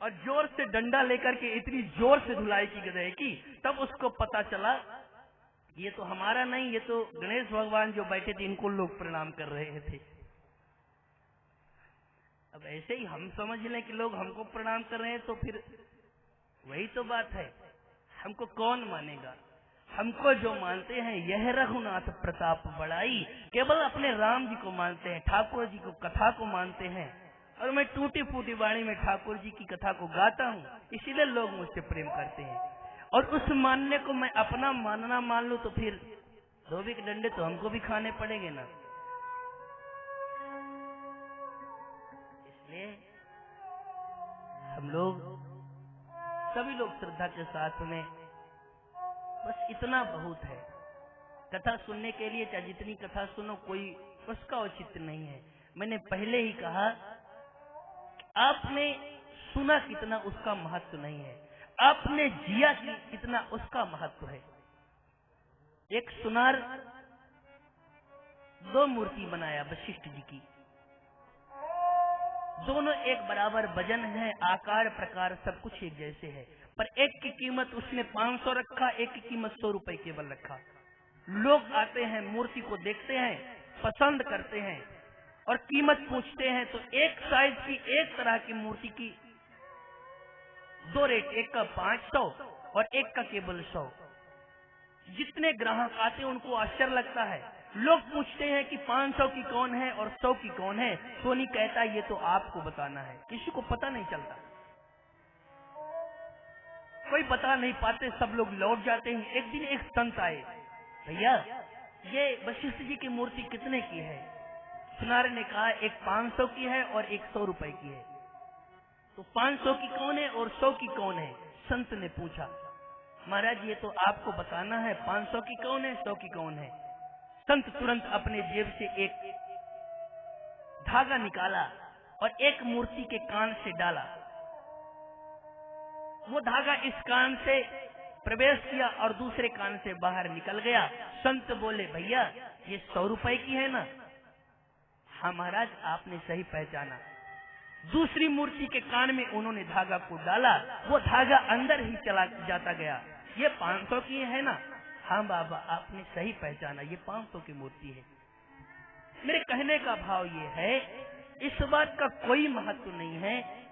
और जोर से डंडा लेकर के इतनी जोर से धुलाई की गधे की। तब उसको पता चला ये तो हमारा नहीं, ये तो गणेश भगवान जो बैठे थे इनको लोग प्रणाम कर रहे थे। अब ऐसे ही हम समझ लें कि लोग हमको प्रणाम कर रहे हैं तो फिर वही तो बात है। हमको कौन मानेगा। हमको जो मानते हैं यह रघुनाथ प्रताप बड़ाई, केवल अपने राम जी को मानते हैं, ठाकुर जी को कथा को मानते हैं। और मैं टूटी फूटी वाणी में ठाकुर जी की कथा को गाता हूँ, इसीलिए लोग मुझसे प्रेम करते हैं। और उस मानने को मैं अपना मानना मान लूं तो फिर धोबी के डंडे तो हमको भी खाने पड़ेंगे ना। इसलिए हम लोग सभी लोग श्रद्धा के साथ में, बस इतना बहुत है। कथा सुनने के लिए चाहे जितनी कथा सुनो, कोई उसका औचित्य नहीं है। मैंने पहले ही कहा, आपने सुना कितना उसका महत्व नहीं है, आपने जिया कितना उसका महत्व है। एक सुनार 2 मूर्ति बनाया वशिष्ठ जी की, दोनों एक बराबर वजन है, आकार प्रकार सब कुछ एक जैसे है, पर एक की कीमत उसने 500 रखा, एक की कीमत 100 रुपए केवल रखा। लोग आते हैं, मूर्ति को देखते हैं, पसंद करते हैं और कीमत पूछते हैं, तो एक साइज की एक तरह की मूर्ति की 2 रेट, एक का 500 और एक का केवल 100। जितने ग्राहक आते हैं उनको आश्चर्य लगता है, लोग पूछते हैं कि 500 की कौन है और 100 की कौन है। सोनी कहता है ये तो आपको बताना है, किसी को पता नहीं चलता, कोई बता नहीं पाते, सब लोग लौट जाते हैं। एक दिन एक संत आए, भैया ये वशिष्ठ जी की मूर्ति कितने की है? सुनार ने कहा एक 500 की है और एक 100 रुपए की है। तो 500 की कौन है और 100 की कौन है? संत ने पूछा। महाराज ये तो आपको बताना है, 500 की कौन है, 100 की कौन है? संत तुरंत अपने जेब से एक धागा निकाला और एक मूर्ति के कान से डाला। वो धागा इस कान से प्रवेश किया और दूसरे कान से बाहर निकल गया। संत बोले, भैया ये 100 रुपए की है ना? हाँ महाराज, आपने सही पहचाना। दूसरी मूर्ति के कान में उन्होंने धागा को डाला, वो धागा अंदर ही चला जाता गया। ये 500 की है ना? हाँ बाबा, आपने सही पहचाना, ये 500 की मूर्ति है। मेरे कहने का भाव ये है, इस बात का कोई महत्व नहीं है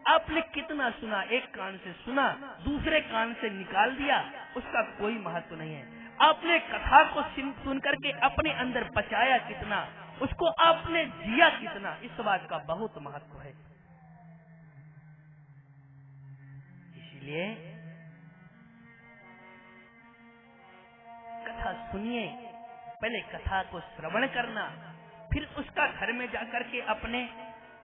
आपने कितना सुना, एक कान से सुना, दूसरे कान से निकाल दिया, उसका कोई महत्व नहीं है। आपने कथा को सुन करके अपने अंदर बचाया कितना, उसको आपने जिया कितना, इस बात का बहुत महत्व है। इसलिए कथा सुनिए, पहले कथा को श्रवण करना, फिर उसका घर में जाकर के अपने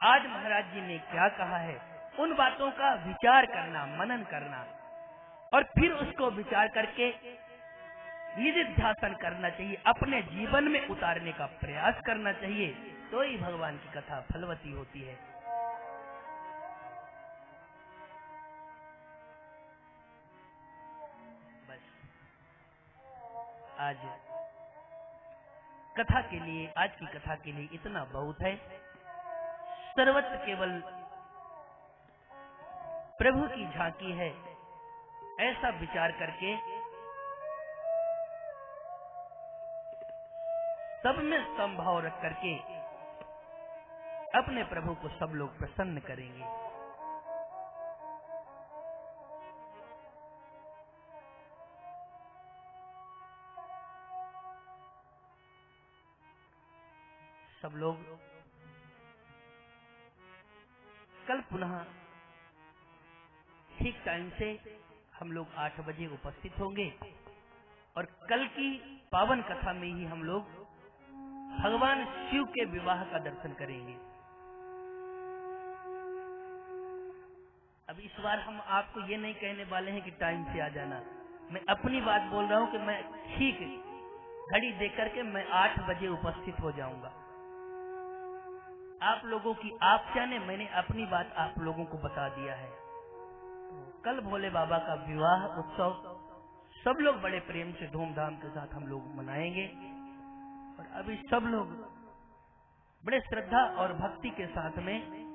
आज महाराज जी ने क्या कहा है उन बातों का विचार करना, मनन करना, और फिर उसको विचार करके निधिध्यासन करना चाहिए, अपने जीवन में उतारने का प्रयास करना चाहिए, तो ही भगवान की कथा फलवती होती है। बस आज कथा के लिए, आज की कथा के लिए इतना बहुत है। सर्वत्र केवल प्रभु की झांकी है, ऐसा विचार करके सब में संभाव रख करके अपने प्रभु को सब लोग प्रसन्न करेंगे। सब लोग कल पुनः ठीक टाइम से हम लोग 8 बजे उपस्थित होंगे और कल की पावन कथा में ही हम लोग भगवान शिव के विवाह का दर्शन करेंगे। अब इस बार हम आपको ये नहीं कहने वाले हैं कि टाइम से आ जाना, मैं अपनी बात बोल रहा हूं कि मैं ठीक घड़ी देख करके मैं 8 बजे उपस्थित हो जाऊंगा। आप लोगों की आप जाने, मैंने अपनी बात आप लोगों को बता दिया है। कल भोले बाबा का विवाह उत्सव सब लोग बड़े प्रेम से धूमधाम के साथ हम लोग मनाएंगे, और अभी सब लोग बड़े श्रद्धा और भक्ति के साथ में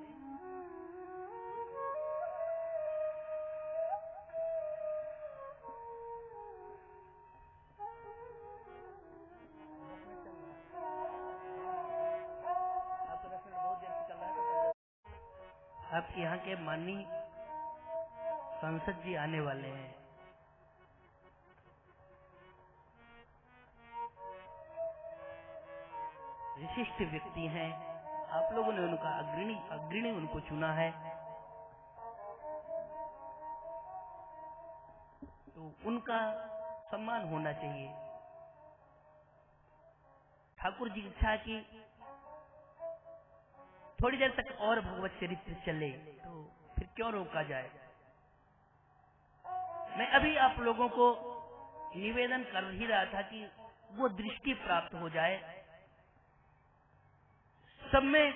आपके यहाँ के माननीय सांसद जी आने वाले हैं। विशिष्ट व्यक्ति हैं, आप लोगों ने उनका अग्रणी उनको चुना है, तो उनका सम्मान होना चाहिए। ठाकुर जी की इच्छा की थोड़ी देर तक और भगवत चरित्र चले, तो फिर क्यों रोका जाए। मैं अभी आप लोगों को निवेदन कर ही रहा था कि वो दृष्टि प्राप्त हो जाए, सब में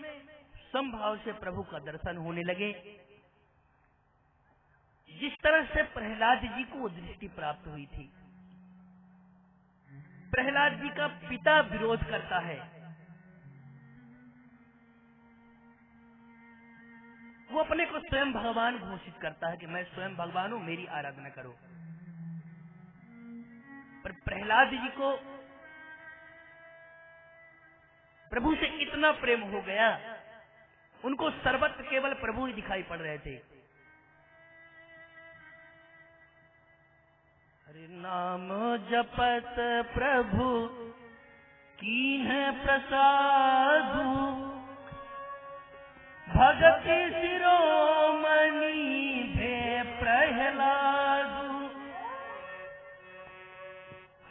समभाव से प्रभु का दर्शन होने लगे। जिस तरह से प्रहलाद जी को वो दृष्टि प्राप्त हुई थी। प्रहलाद जी का पिता विरोध करता है, वो अपने को स्वयं भगवान घोषित करता है कि मैं स्वयं भगवान हूं, मेरी आराधना करो। पर प्रहलाद जी को प्रभु से इतना प्रेम हो गया, उनको सर्वत्र केवल प्रभु ही दिखाई पड़ रहे थे। हरि नाम जपत प्रभु कीन्ह प्रसादु, भगति शिरोमणि भे प्रहलादु।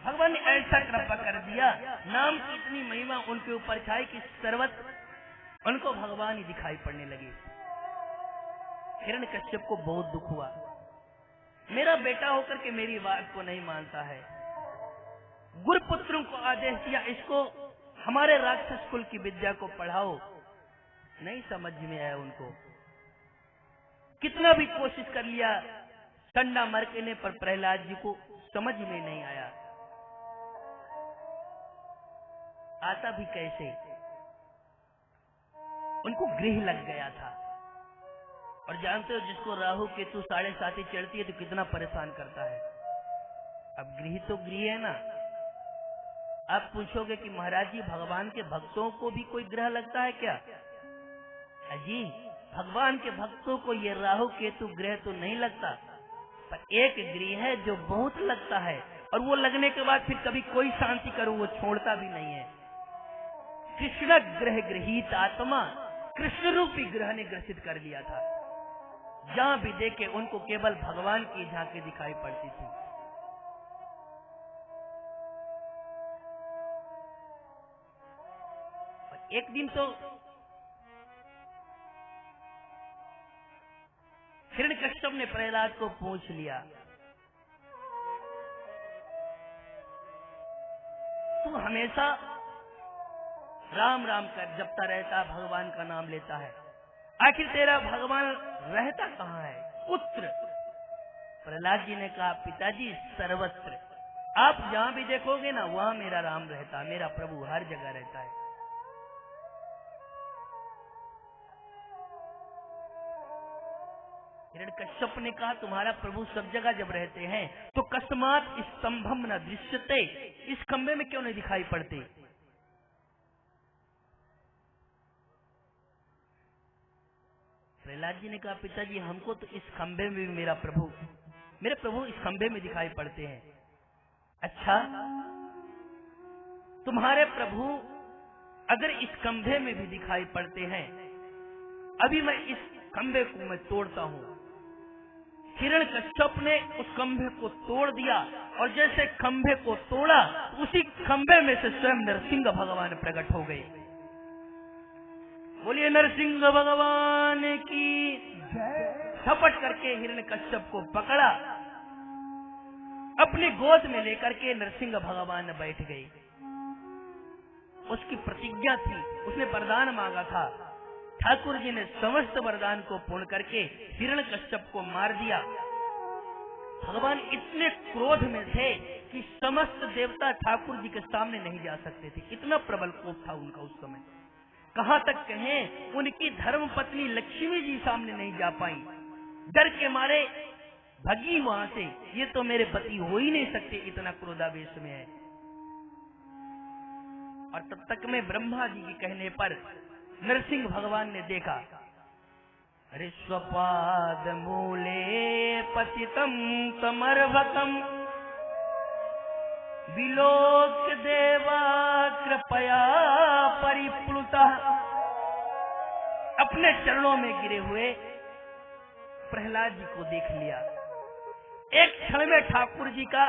भगवान ने ऐसा कृपा कर दिया, नाम की इतनी महिमा उनके ऊपर छाई कि सर्वत्र उनको भगवान ही दिखाई पड़ने लगे। हिरण्यकश्यप को बहुत दुख हुआ, मेरा बेटा होकर के मेरी बात को नहीं मानता है। गुरुपुत्रों को आदेश दिया, इसको हमारे राक्षस कुल की विद्या को पढ़ाओ। नहीं समझ में आया उनको, कितना भी कोशिश कर लिया, ठंडा मरकने पर प्रहलाद जी को समझ में नहीं आया। आता भी कैसे, उनको गृह लग गया था। और जानते हो जिसको राहु केतु 7.5 चढ़ती है तो कितना परेशान करता है। अब गृह तो गृह है ना। आप पूछोगे कि महाराज जी भगवान के भक्तों को भी कोई ग्रह लगता है क्या? जी, भगवान के भक्तों को ये राहु केतु ग्रह तो नहीं लगता, पर एक गृह है जो बहुत लगता है, और वो लगने के बाद फिर कभी कोई शांति करो वो छोड़ता भी नहीं है। कृष्ण ग्रह गृहीत आत्मा, कृष्ण रूपी ग्रह ने ग्रसित कर लिया था। जहां भी देखे उनको केवल भगवान की झांकी दिखाई पड़ती थी। एक दिन तो हिरण्यकश्यप ने प्रहलाद को पूछ लिया, तू हमेशा राम राम कर जपता रहता, भगवान का नाम लेता है, आखिर तेरा भगवान रहता कहाँ है? पुत्र। प्रहलाद जी ने कहा, पिताजी सर्वत्र, आप जहां भी देखोगे ना वहां मेरा राम रहता, मेरा प्रभु हर जगह रहता है। हिरण्यकश्यप ने कहा, तुम्हारा प्रभु सब जगह जब रहते हैं तो कस्मात स्तंभम न दृश्यते, इस खंबे में क्यों नहीं दिखाई पड़ते? प्रहलाद जी ने कहा, पिताजी हमको तो इस खंबे में भी मेरे प्रभु इस खंबे में दिखाई पड़ते हैं। अच्छा, तुम्हारे प्रभु अगर इस खंबे में भी दिखाई पड़ते हैं, अभी मैं इस खंबे को मैं तोड़ता हूं। हिरण्यकश्यप ने उस खंबे को तोड़ दिया, और जैसे खंबे को तोड़ा उसी खंबे में से स्वयं नरसिंह भगवान प्रकट हो गए। बोलिए नरसिंह भगवान की जय। झपट करके हिरण्यकश्यप को पकड़ा, अपनी गोद में लेकर के नरसिंह भगवान बैठ गए। उसकी प्रतिज्ञा थी, उसने वरदान मांगा था। ठाकुर जी ने समस्त वरदान को पूर्ण करके हिरण्यकश्यप को मार दिया। भगवान इतने क्रोध में थे कि समस्त देवता ठाकुर जी के सामने नहीं जा सकते थे, इतना प्रबल कोप था उनका उस समय। कहां तक कहें, उनकी धर्म पत्नी लक्ष्मी जी सामने नहीं जा पाई, डर के मारे भगी वहां से। ये तो मेरे पति हो ही नहीं सकते, इतना क्रोधावेश में है। और तब तक में ब्रह्मा जी के कहने पर नरसिंह भगवान ने देखा, अरे स्वपाद मूले पतितम तमर्भकम विलोक देवा कृपया परिप्लुता। अपने चरणों में गिरे हुए प्रहलाद जी को देख लिया। एक क्षण में ठाकुर जी का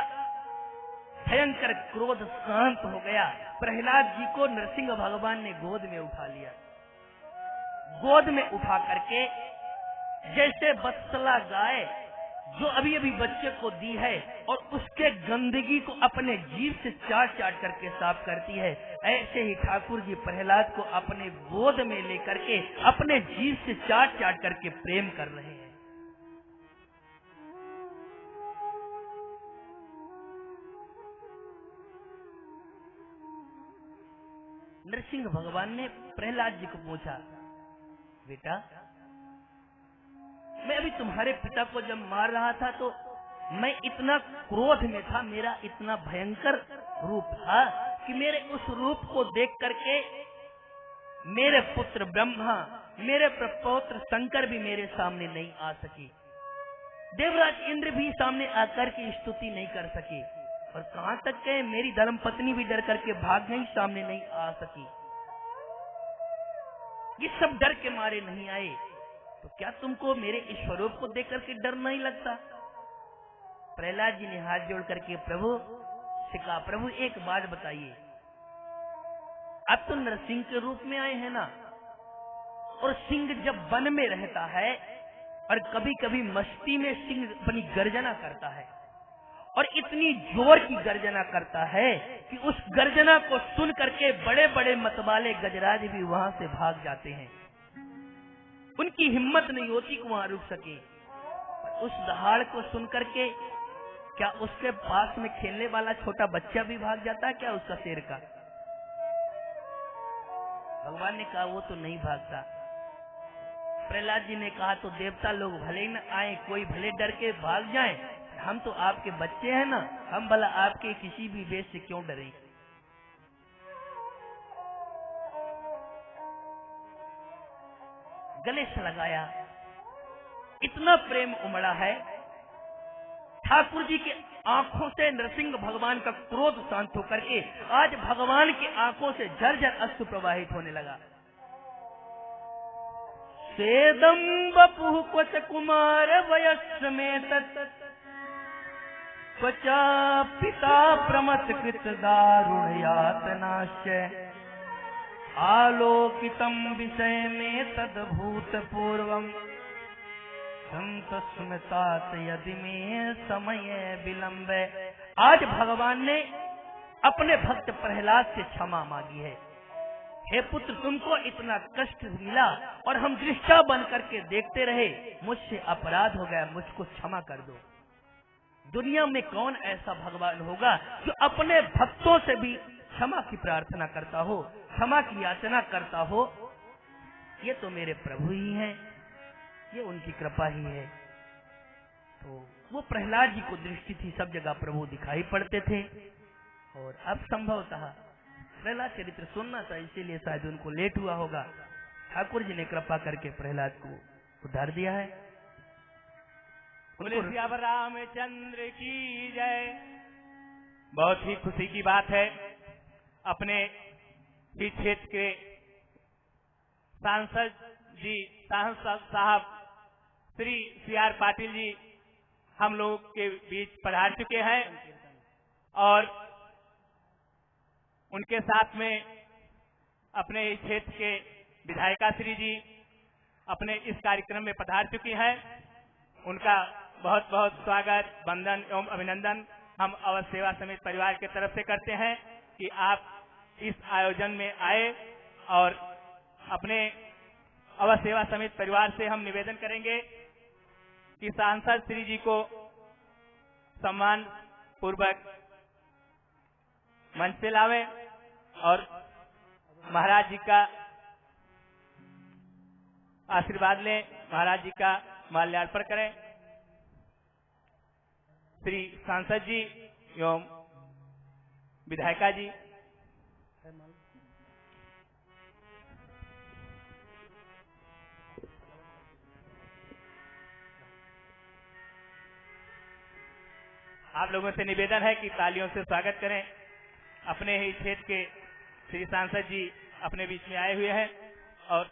भयंकर क्रोध शांत हो गया। प्रहलाद जी को नरसिंह भगवान ने गोद में उठा लिया। गोद में उठा करके जैसे वत्सला गाय जो अभी अभी बच्चे को दी है और उसके गंदगी को अपने जीभ से चाट चाट करके साफ करती है, ऐसे ही ठाकुर जी प्रहलाद को अपने गोद में लेकर के अपने जीभ से चाट चाट करके प्रेम कर रहे हैं। नरसिंह भगवान ने प्रहलाद जी को पूछा, बेटा मैं अभी तुम्हारे पिता को जब मार रहा था तो मैं इतना क्रोध में था, मेरा इतना भयंकर रूप था कि मेरे उस रूप को देख करके मेरे पुत्र ब्रह्मा, मेरे प्रपौत्र शंकर भी मेरे सामने नहीं आ सकी, देवराज इंद्र भी सामने आकर के स्तुति नहीं कर सके, और कहां तक के मेरी धर्मपत्नी भी डर करके भाग गई, सामने नहीं आ सकी। ये सब डर के मारे नहीं आए, तो क्या तुमको मेरे इस स्वरूप को देख करके डर नहीं लगता? प्रहलाद जी ने हाथ जोड़ करके प्रभु से कहा, प्रभु एक बात बताइए, अब तो नरसिंह के रूप में आए हैं ना, और सिंह जब वन में रहता है और कभी कभी मस्ती में सिंह अपनी गर्जना करता है, और इतनी जोर की गर्जना करता है कि उस गर्जना को सुन करके बड़े बड़े मतवाले गजराज भी वहां से भाग जाते हैं, उनकी हिम्मत नहीं होती कि वहां रुक सके। उस दहाड़ को सुन करके क्या उसके पास में खेलने वाला छोटा बच्चा भी भाग जाता है क्या उसका शेर का? भगवान ने कहा वो तो नहीं भागता। प्रहलाद जी ने कहा तो देवता लोग भले न आए, कोई भले डर के भाग जाए, हम तो आपके बच्चे हैं ना, हम भला आपके किसी भी वेश से क्यों डरें? गले से लगाया, इतना प्रेम उमड़ा है। ठाकुर जी के आंखों से नरसिंह भगवान का क्रोध शांत होकर के आज भगवान की आंखों से झरझर अश्रु प्रवाहित होने लगा। सेदम बपु क्वच कुमार वयस्स में क्वचा पिता प्रमथ कृत दारुण यातनाश्य आलोकितम विषय में तद्भूत पूर्वम संत स्मृतात यदि में समय विलंब। आज भगवान ने अपने भक्त प्रहलाद से क्षमा मांगी है। हे पुत्र, तुमको इतना कष्ट मिला और हम दृष्टा बन करके देखते रहे, मुझसे अपराध हो गया, मुझको क्षमा कर दो। दुनिया में कौन ऐसा भगवान होगा जो अपने भक्तों से भी क्षमा की प्रार्थना करता हो, क्षमा की याचना करता हो? ये तो मेरे प्रभु ही हैं, ये उनकी कृपा ही है। तो वो प्रहलाद जी को दृष्टि थी, सब जगह प्रभु दिखाई पड़ते थे, और अब संभवतः प्रहलाद चरित्र सुनना था, इसीलिए शायद उनको लेट हुआ होगा। ठाकुर जी ने कृपा करके प्रहलाद को उद्धार दिया है। बोले सियावर रामचंद्र की जय। बहुत ही खुशी की बात है, अपने ही क्षेत्र के सांसद जी, सांसद साहब श्री CR पाटिल जी हम लोग के बीच पधार चुके हैं, और उनके साथ में अपने इस क्षेत्र के विधायिका श्री जी अपने इस कार्यक्रम में पधार चुकी हैं। उनका बहुत बहुत स्वागत, वंदन एवं अभिनंदन हम अवध सेवा समिति परिवार के तरफ से करते हैं कि आप इस आयोजन में आए, और अपने अवध सेवा समिति परिवार से हम निवेदन करेंगे कि सांसद श्री जी को सम्मान पूर्वक मंच पे लावें और महाराज जी का आशीर्वाद लें, महाराज जी का माल्यार्पण करें। श्री सांसद जी एवं विधायिका जी। आप लोगों से निवेदन है कि तालियों से स्वागत करें। अपने ही क्षेत्र के श्री सांसद जी अपने बीच में आए हुए हैं, और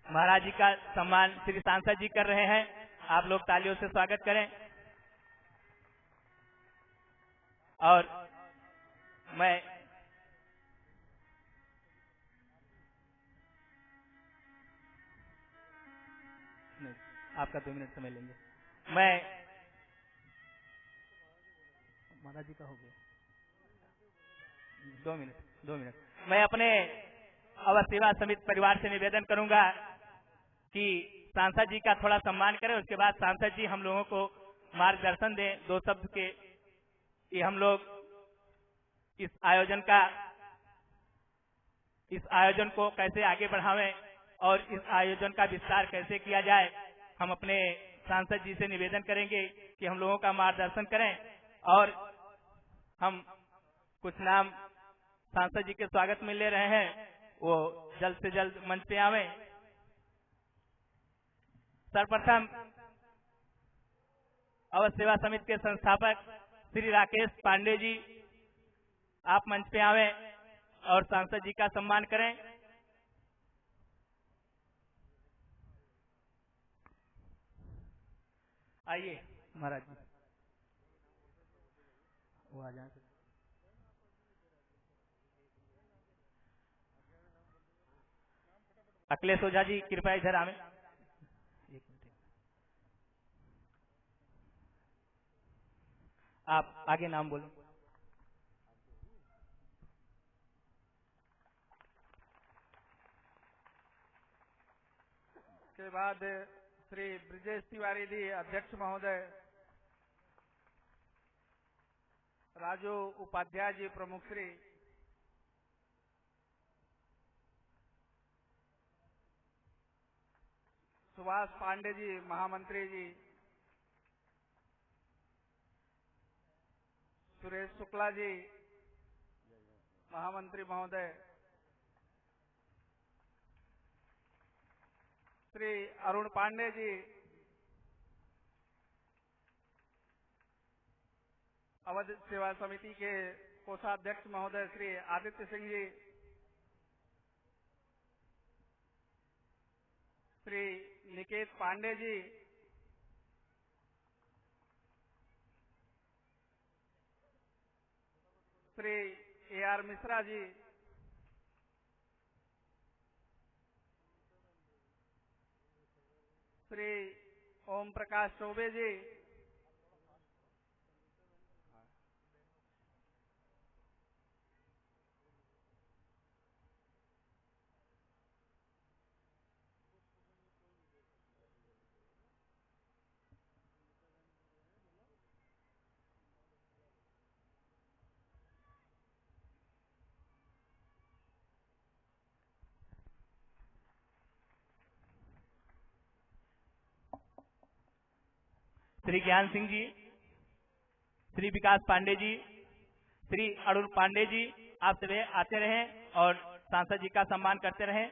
महाराज जी का सम्मान श्री सांसद जी कर रहे हैं। आप लोग तालियों से स्वागत करें। और मैं नहीं, आपका 2 मिनट समय लेंगे। मैं महाराज जी का हो गया 2 मिनट। मैं अपने अवध सेवा समिति परिवार से निवेदन करूंगा कि सांसद जी का थोड़ा सम्मान करें, उसके बाद सांसद जी हम लोगों को मार्गदर्शन दें 2 शब्द के, कि हम लोग इस आयोजन को कैसे आगे बढ़ावें और इस आयोजन का विस्तार कैसे किया जाए। हम अपने सांसद जी से निवेदन करेंगे कि हम लोगों का मार्गदर्शन करें और हम कुछ नाम सांसद जी के स्वागत में ले रहे हैं, वो जल्द से जल्द मंच पे आवें। सर्वप्रथम अवध सेवा समिति के संस्थापक श्री राकेश पांडे जी, आप मंच पे आवें और सांसद जी का सम्मान करें। आइए महाराज जी, वो आ जाए। अखिलेश ओझा जी कृपया इधर आवें। एक मिनट, आप आगे नाम बोलें। के बाद श्री ब्रिजेश तिवारी जी अध्यक्ष महोदय, राजू उपाध्याय जी प्रमुख श्री, सुभाष पांडे जी महामंत्री जी, सुरेश शुक्ला जी महामंत्री महोदय, श्री अरुण पांडे जी अवध सेवा समिति के कोषाध्यक्ष महोदय, श्री आदित्य सिंह जी, श्री निकेत पांडे जी, श्री AR मिश्रा जी, श्री ओम प्रकाश चौबे जी, श्री ज्ञान सिंह जी, श्री विकास पांडे जी, श्री अरुण पांडे जी, आप सभी आते रहें और सांसद जी का सम्मान करते रहें।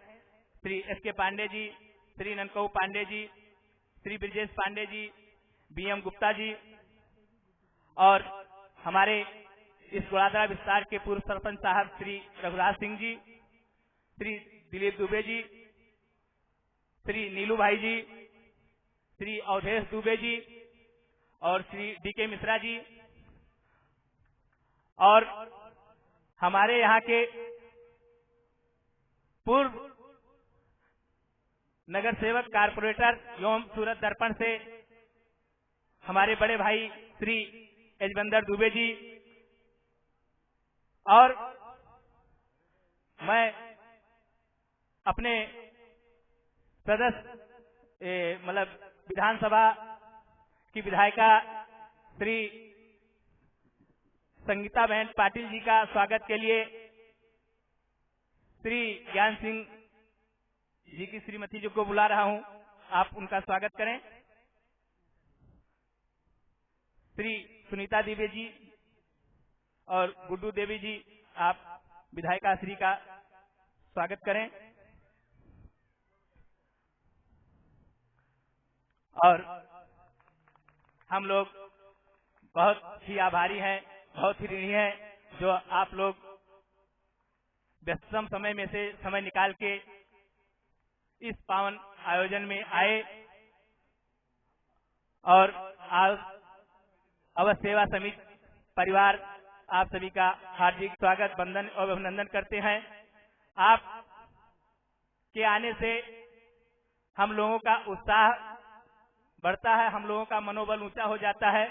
श्री SK पांडे जी, श्री ननकऊ पांडे जी, श्री ब्रिजेश पांडे जी, BM गुप्ता जी और हमारे इस गुड़ादरा विस्तार के पूर्व सरपंच साहब श्री रघुराज सिंह जी, श्री दिलीप दुबे जी, श्री नीलू भाई जी, श्री अवधेश दुबे जी और श्री DK मिश्रा जी और हमारे यहाँ के पूर्व नगर सेवक कारपोरेटर एवं सूरत दर्पण से हमारे बड़े भाई श्री यजबंदर दुबे जी और मैं अपने सदस्य मतलब विधानसभा की विधायिका श्री संगीता बहन पाटिल जी का स्वागत के लिए श्री ज्ञान सिंह जी की श्रीमती जी को बुला रहा हूं, आप उनका स्वागत करें। श्री सुनीता देवी जी और गुड्डू देवी जी, आप विधायिका श्री का स्वागत करें। और हम लोग बहुत ही आभारी हैं, बहुत ही ऋणी हैं जो आप लोग व्यस्ततम समय में से समय निकाल के इस पावन आयोजन में आए और आज अवध सेवा समिति परिवार आप सभी का हार्दिक स्वागत, वंदन और अभिनंदन करते हैं। आप के आने से हम लोगों का उत्साह बढ़ता है, हम लोगों का मनोबल ऊंचा हो जाता है।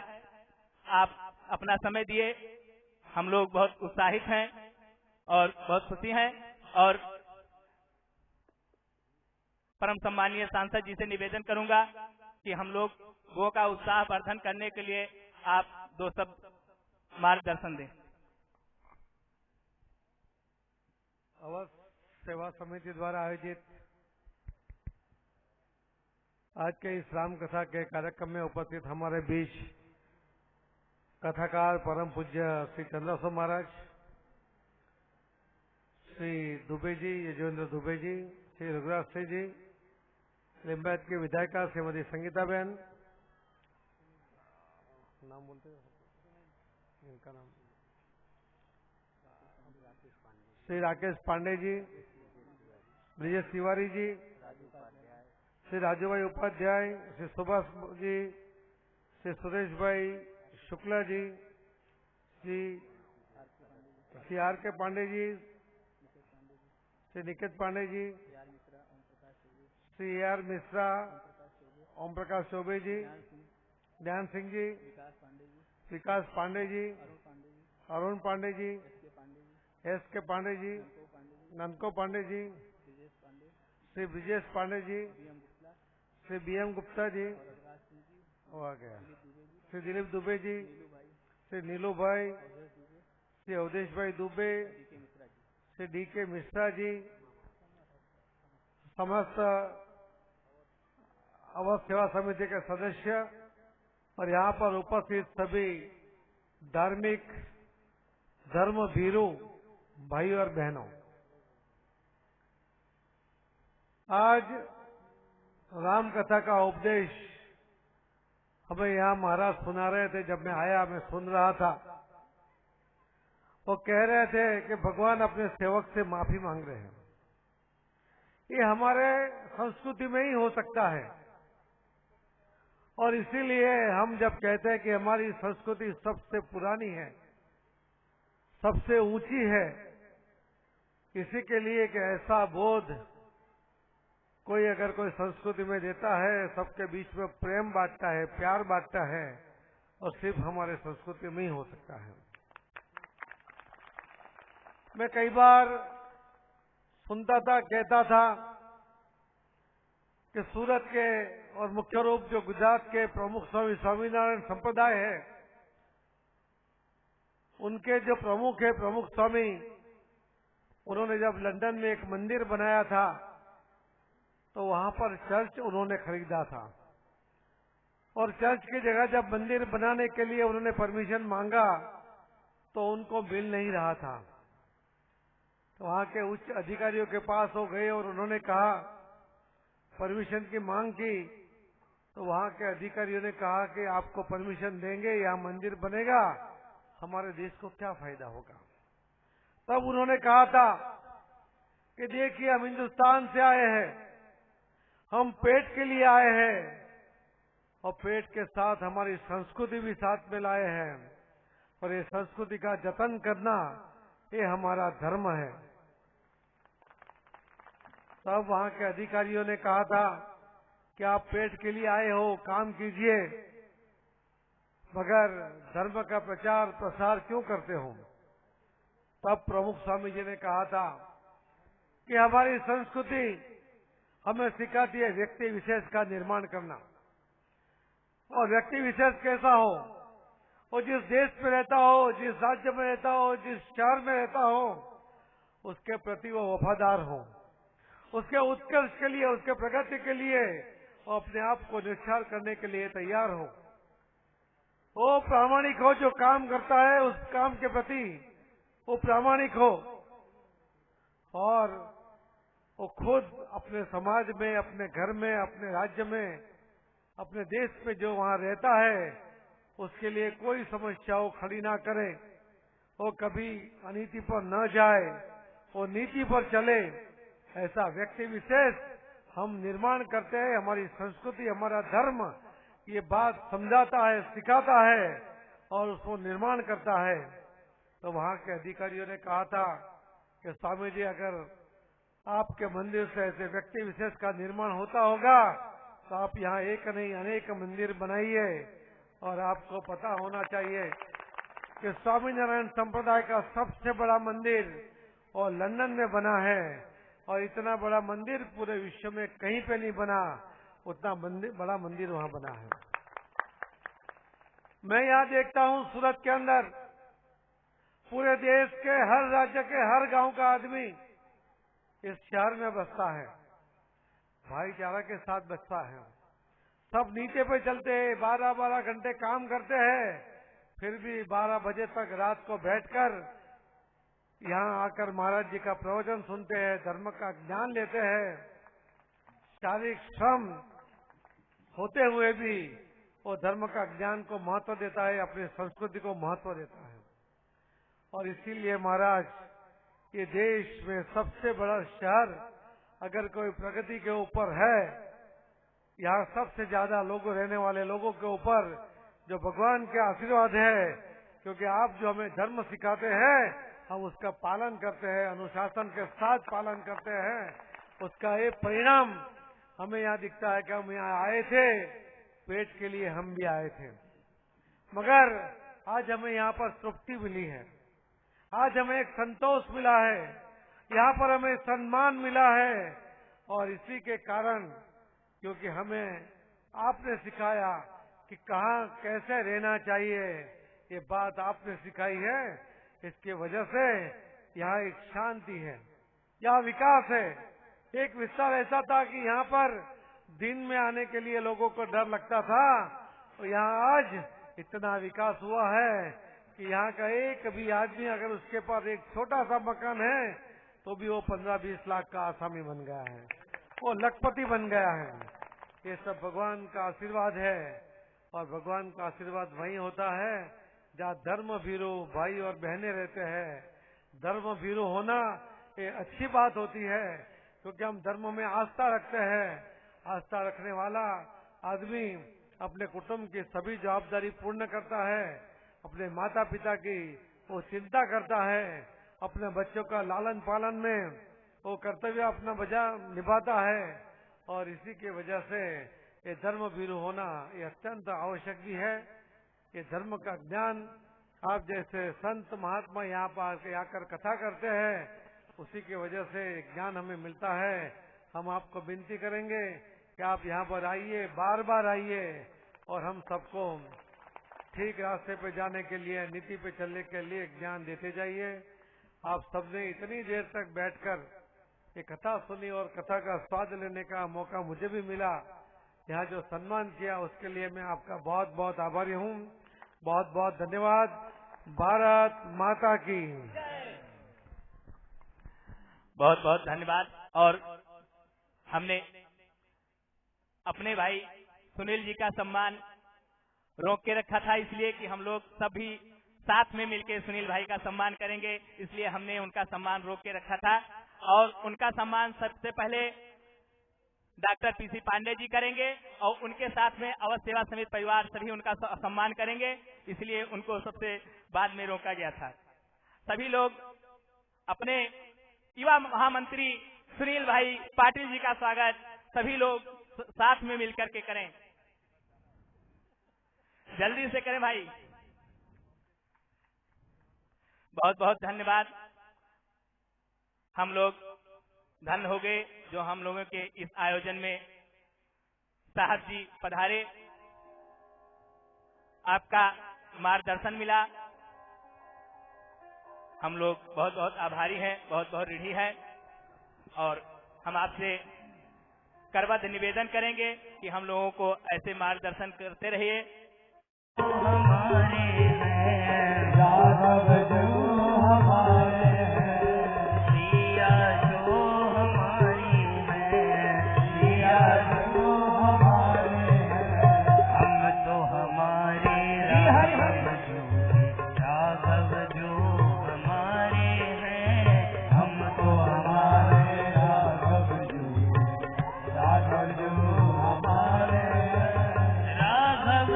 आप अपना समय दिए, हम लोग बहुत उत्साहित हैं और बहुत खुशी हैं। और परम सम्मानीय सांसद जी से निवेदन करूंगा कि हम लोगों का उत्साह वर्धन करने के लिए आप दो शब्द मार्गदर्शन दें। अवध सेवा समिति द्वारा आयोजित आज के इस राम कथा के कार्यक्रम में उपस्थित हमारे बीच कथाकार परम पूज्य श्री चंद्रशेखर महाराज, श्री दुबे जी, यजवेंद्र दुबे जी, श्री रघुराज सिंह जी, लिंबायत के विधायिका श्रीमती संगीता बहन, नाम बोलते हैं इनका नाम, श्री राकेश पांडे जी, ब्रिजेश तिवारी जी, श्री राजू भाई उपाध्याय, श्री सुभाष जी, श्री सुरेश भाई शुक्ला जी, श्री आर के पांडे जी, श्री निकेत पांडे जी, श्री आर मिश्रा, ओम प्रकाश चौबे जी, ध्यान सिंह जी, विकास पांडे जी, अरुण पांडे जी, एस के पांडे जी, नंदको पांडे जी, श्री ब्रिजेश पांडे जी, श्री BM गुप्ता जी, वो आ गया, श्री दिलीप दुबे जी, श्री नीलू भाई, श्री अवधेश भाई दुबे, श्री DK मिश्रा जी, समस्त अवध सेवा समिति के सदस्य और यहाँ पर उपस्थित सभी धार्मिक धर्म भीरू भाई और बहनों, आज राम कथा का उपदेश हमें यहाँ महाराज सुना रहे थे। जब मैं आया मैं सुन रहा था, वो कह रहे थे कि भगवान अपने सेवक से माफी मांग रहे हैं। ये हमारे संस्कृति में ही हो सकता है और इसीलिए हम जब कहते हैं कि हमारी संस्कृति सबसे पुरानी है, सबसे ऊंची है, इसी के लिए कि ऐसा बोध कोई अगर कोई संस्कृति में देता है, सबके बीच में प्रेम बांटता है, प्यार बांटता है, और सिर्फ हमारे संस्कृति में ही हो सकता है। मैं कई बार सुनता था, कहता था कि सूरत के और मुख्य रूप जो गुजरात के प्रमुख स्वामी स्वामीनारायण संप्रदाय है, उनके जो प्रमुख है प्रमुख स्वामी, उन्होंने जब लंदन में एक मंदिर बनाया था तो वहां पर चर्च उन्होंने खरीदा था और चर्च की जगह जब मंदिर बनाने के लिए उन्होंने परमिशन मांगा तो उनको मिल नहीं रहा था। तो वहां के उच्च अधिकारियों के पास वो गए और उन्होंने कहा, परमिशन की मांग की, तो वहां के अधिकारियों ने कहा कि आपको परमिशन देंगे, यहाँ मंदिर बनेगा, हमारे देश को क्या फायदा होगा। तब उन्होंने कहा था कि देखिए, हम हिंदुस्तान से आए हैं, हम पेट के लिए आए हैं और पेट के साथ हमारी संस्कृति भी साथ में लाए हैं और ये संस्कृति का जतन करना ये हमारा धर्म है। तब वहां के अधिकारियों ने कहा था कि आप पेट के लिए आए हो, काम कीजिए, मगर धर्म का प्रचार प्रसार क्यों करते हो। तब प्रमुख स्वामी जी ने कहा था कि हमारी संस्कृति हमें सिखाती है व्यक्ति विशेष का निर्माण करना, और व्यक्ति विशेष कैसा हो, वो जिस देश में रहता हो, जिस राज्य में रहता हो, जिस शहर में रहता हो, उसके प्रति वो वफादार हो, उसके उत्कर्ष के लिए, उसके प्रगति के लिए वो अपने आप को निस्सार करने के लिए तैयार हो, वो प्रामाणिक हो, जो काम करता है उस काम के प्रति वो प्रामाणिक हो, और वो खुद अपने समाज में, अपने घर में, अपने राज्य में, अपने देश में जो वहां रहता है उसके लिए कोई समस्याओं खड़ी ना करे, वो कभी अनीति पर न जाए, वो नीति पर चले, ऐसा व्यक्ति विशेष हम निर्माण करते हैं। हमारी संस्कृति, हमारा धर्म ये बात समझाता है, सिखाता है और उसको निर्माण करता है। तो वहाँ के अधिकारियों ने कहा था कि स्वामी जी, अगर आपके मंदिर से ऐसे व्यक्ति विशेष का निर्माण होता होगा तो आप यहाँ एक नहीं अनेक मंदिर बनाइए। और आपको पता होना चाहिए कि स्वामीनारायण संप्रदाय का सबसे बड़ा मंदिर और लंदन में बना है, और इतना बड़ा मंदिर पूरे विश्व में कहीं पे नहीं बना, उतना बड़ा मंदिर वहाँ बना है। मैं यहाँ देखता हूँ सूरत के अंदर पूरे देश के हर राज्य के हर गांव का आदमी इस शहर में बसता है, भाईचारा के साथ बसता है। सब नीचे पे चलते हैं, 12-12 घंटे काम करते हैं, फिर भी 12 बजे तक रात को बैठकर यहाँ आकर महाराज जी का प्रवचन सुनते हैं, धर्म का ज्ञान लेते हैं। शारीरिक श्रम होते हुए भी वो धर्म का ज्ञान को महत्व देता है, अपनी संस्कृति को महत्व देता है। और इसीलिए महाराज, ये देश में सबसे बड़ा शहर अगर कोई प्रगति के ऊपर है, यहाँ सबसे ज्यादा लोग रहने वाले लोगों के ऊपर जो भगवान के आशीर्वाद है, क्योंकि आप जो हमें धर्म सिखाते हैं हम उसका पालन करते हैं, अनुशासन के साथ पालन करते हैं। उसका ये परिणाम हमें यहाँ दिखता है कि हम यहाँ आए थे, पेट के लिए हम भी आए थे, मगर आज हमें यहाँ पर तृप्ति मिली है, आज हमें एक संतोष मिला है, यहाँ पर हमें सम्मान मिला है। और इसी के कारण, क्योंकि हमें आपने सिखाया कि कहाँ कैसे रहना चाहिए, ये बात आपने सिखाई है, इसके वजह से यहाँ एक शांति है, यहाँ विकास है। एक विस्तार ऐसा था कि यहाँ पर दिन में आने के लिए लोगों को डर लगता था, और यहाँ आज इतना विकास हुआ है कि यहाँ का एक भी आदमी अगर उसके पास एक छोटा सा मकान है तो भी वो 15-20 लाख का आसामी बन गया है, वो लखपति बन गया है। ये सब भगवान का आशीर्वाद है, और भगवान का आशीर्वाद वहीं होता है जहाँ धर्म भीरू भाई और बहनें रहते हैं। धर्म भीरू होना ये अच्छी बात होती है, क्योंकि हम धर्म में आस्था रखते हैं। आस्था रखने वाला आदमी अपने कुटुंब की सभी जवाबदारी पूर्ण करता है, अपने माता पिता की वो चिंता करता है, अपने बच्चों का लालन पालन में वो कर्तव्य अपना बजा निभाता है। और इसी की वजह से ये धर्म भीरू होना ये अत्यंत आवश्यक भी है। ये धर्म का ज्ञान आप जैसे संत महात्मा यहाँ पर आकर कथा करते हैं, उसी की वजह से ज्ञान हमें मिलता है। हम आपको विनती करेंगे कि आप यहाँ पर आइए, बार बार आइए, और हम सबको ठीक रास्ते पे जाने के लिए, नीति पे चलने के लिए ज्ञान देते जाइए। आप सबने इतनी देर तक बैठकर ये कथा सुनी और कथा का स्वाद लेने का मौका मुझे भी मिला। यहाँ जो सम्मान किया उसके लिए मैं आपका बहुत बहुत आभारी हूँ। बहुत बहुत धन्यवाद। भारत माता की बहुत बहुत धन्यवाद। और हमने अपने भाई सुनील जी का सम्मान रोक के रखा था, इसलिए कि हम लोग सभी साथ में मिलकर सुनील भाई का सम्मान करेंगे, इसलिए हमने उनका सम्मान रोक के रखा था। और उनका सम्मान सबसे पहले डॉक्टर पीसी पांडे जी करेंगे, और उनके साथ में अवध सेवा समिति परिवार सभी उनका सम्मान करेंगे, इसलिए उनको सबसे बाद में रोका गया था। सभी लोग अपने युवा महामंत्री सुनील भाई पाटिल जी का स्वागत सभी लोग साथ में मिलकर के करें, जल्दी से करें भाई। बहुत बहुत धन्यवाद। हम लोग धन्य हो गए जो हम लोगों के इस आयोजन में साहब जी पधारे, आपका मार्गदर्शन मिला। हम लोग बहुत बहुत आभारी हैं, बहुत बहुत ऋणी हैं, और हम आपसे करबद्ध निवेदन करेंगे कि हम लोगों को ऐसे मार्गदर्शन करते रहिए। हमारे हैं राघव जो हमारे हैं, सिया जो हमारी है, सिया जो हमारे हैं, हम तो हमारे राघव जो, राघव जो हमारे हैं, हम तो हमारे राघव जो, राघव जो हमारे हैं, राघव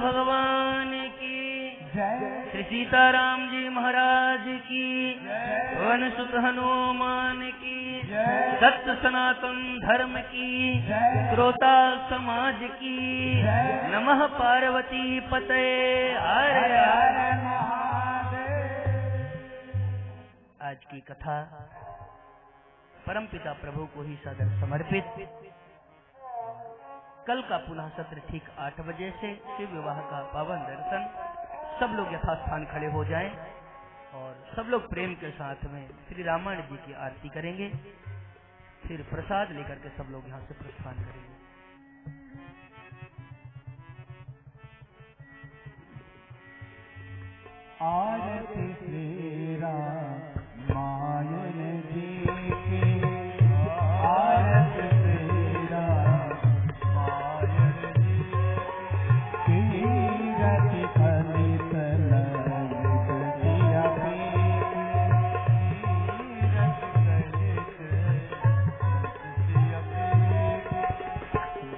भगवान की जय। श्री सीताराम जी महाराज की वन सुत हनुमान की सत्य सनातन धर्म की श्रोता समाज की नमः पार्वती पते हर हर आज की कथा परमपिता प्रभु को ही सदर समर्पित। कल का पुनः सत्र ठीक 8 बजे से शिव विवाह का पावन दर्शन। सब लोग यथास्थान खड़े हो जाएं और सब लोग प्रेम के साथ में श्री रामायण जी की आरती करेंगे। फिर प्रसाद लेकर के सब लोग यहाँ से प्रस्थान करेंगे। आरती श्री रामायण जी की, आरती श्री रामायण जी की, रति फलित ललित दिया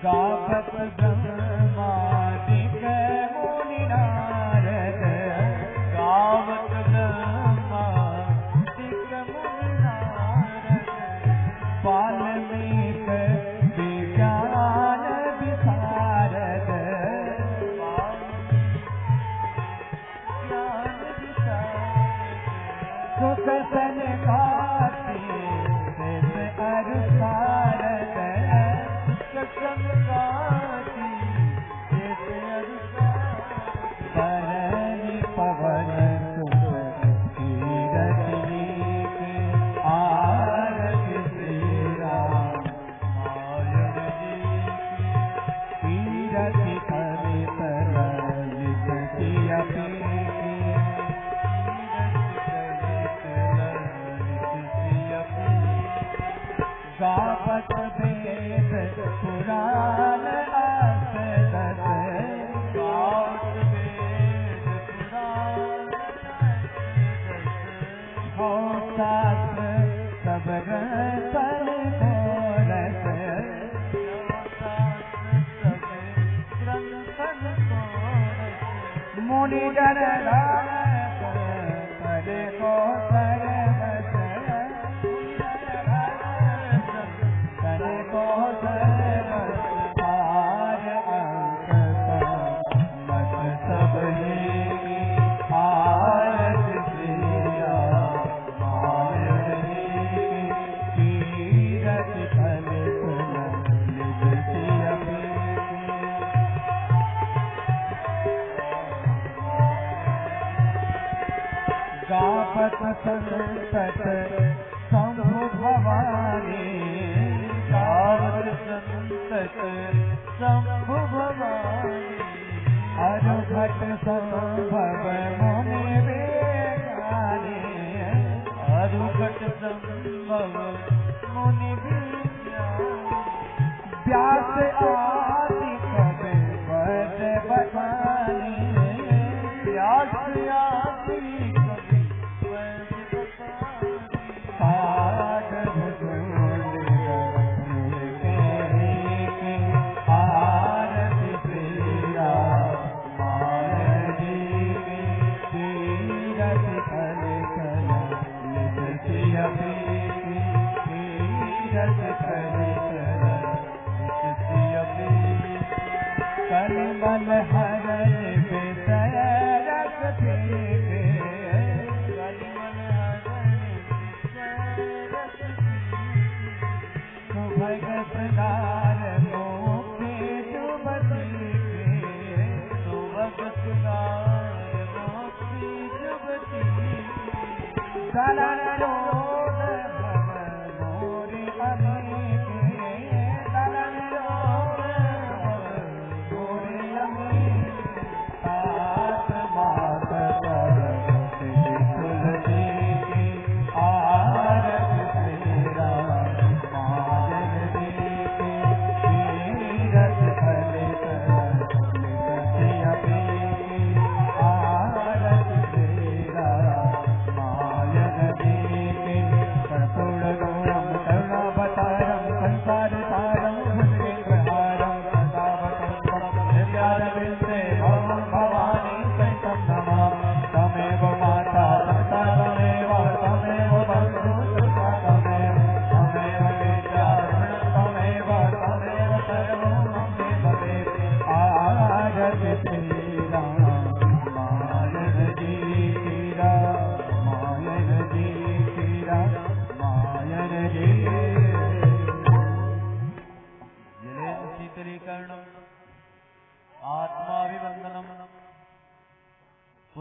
गावत ब्रह्मादिक मुनि नारद, गावत ब्रह्मादिक मुनि नारद, वाल्मीक विज्ञान विशारद, ज्ञान विशारद, सुख सनकाति सिद्ध अरु सारद, परनि पवन सुत कीरति की, आरती श्री रामायण जी की, कीरति फलित ललित दिया गावत वेद पुराण असदत, गावत वेद पुराण हो शास्त्र सब ग्रंथ मोरस, मुनि जन नायक करे को सरबस, करे को सरबस, पार अंक मत सब ही, आरती श्री रामायण जी की, कीरति फलित ललित दिया गावत संतत शंभु भवानी, गावत संतत शंभु भवानी, अरुघट संभव मुनि विज्ञानी, अरुघट संभव मुनि विज्ञानी, व्यास आदि कवि पद बखानी, व्यास आदि आरती श्री रामायण जी की, कीरति फलित ललित दिया कीरति फलित ललित दिया।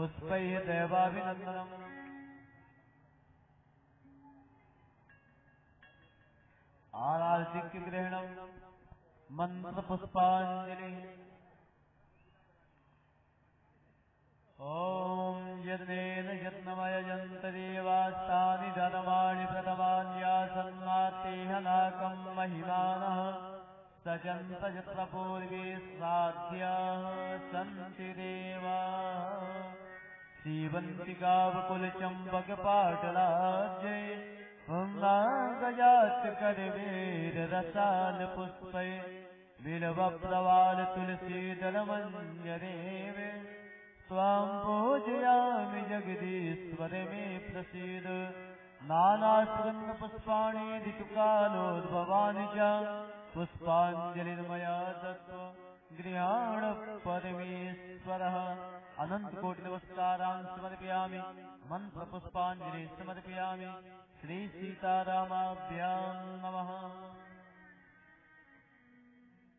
पुष्पैः दैवाभिनन्दनम् आराधिक्यग्रहणम् मन्त्रपुष्पाञ्जलिः ॐ यज्ञेन यज्ञमयजन्त देवास्तानि धर्माणि प्रथमान्यासन्नातेह नाकं महिमानः सजन्त यत्र पूर्वे साध्याः सन्ति देवाः सीवन्ति गावकुलचम्बकपाटलाज्ये गजात् करवेद रसाल पुष्पै बिल्वप्रवाल तुलसीदलमञ्जरेव स्वां पूजयामि जगदीश्वर मे प्रसीद नानासुगन्धपुष्पाणि ऋतुकालोद्भवानि च पुष्पाञ्जलिर्मया दत्त्वा गृहाण परमेश्वरः अनन्तकोटिनमस्कारान् समर्पयामि मन्त्रपुष्पाञ्जलिं समर्पयामि श्री सीतारामाभ्यां नमः।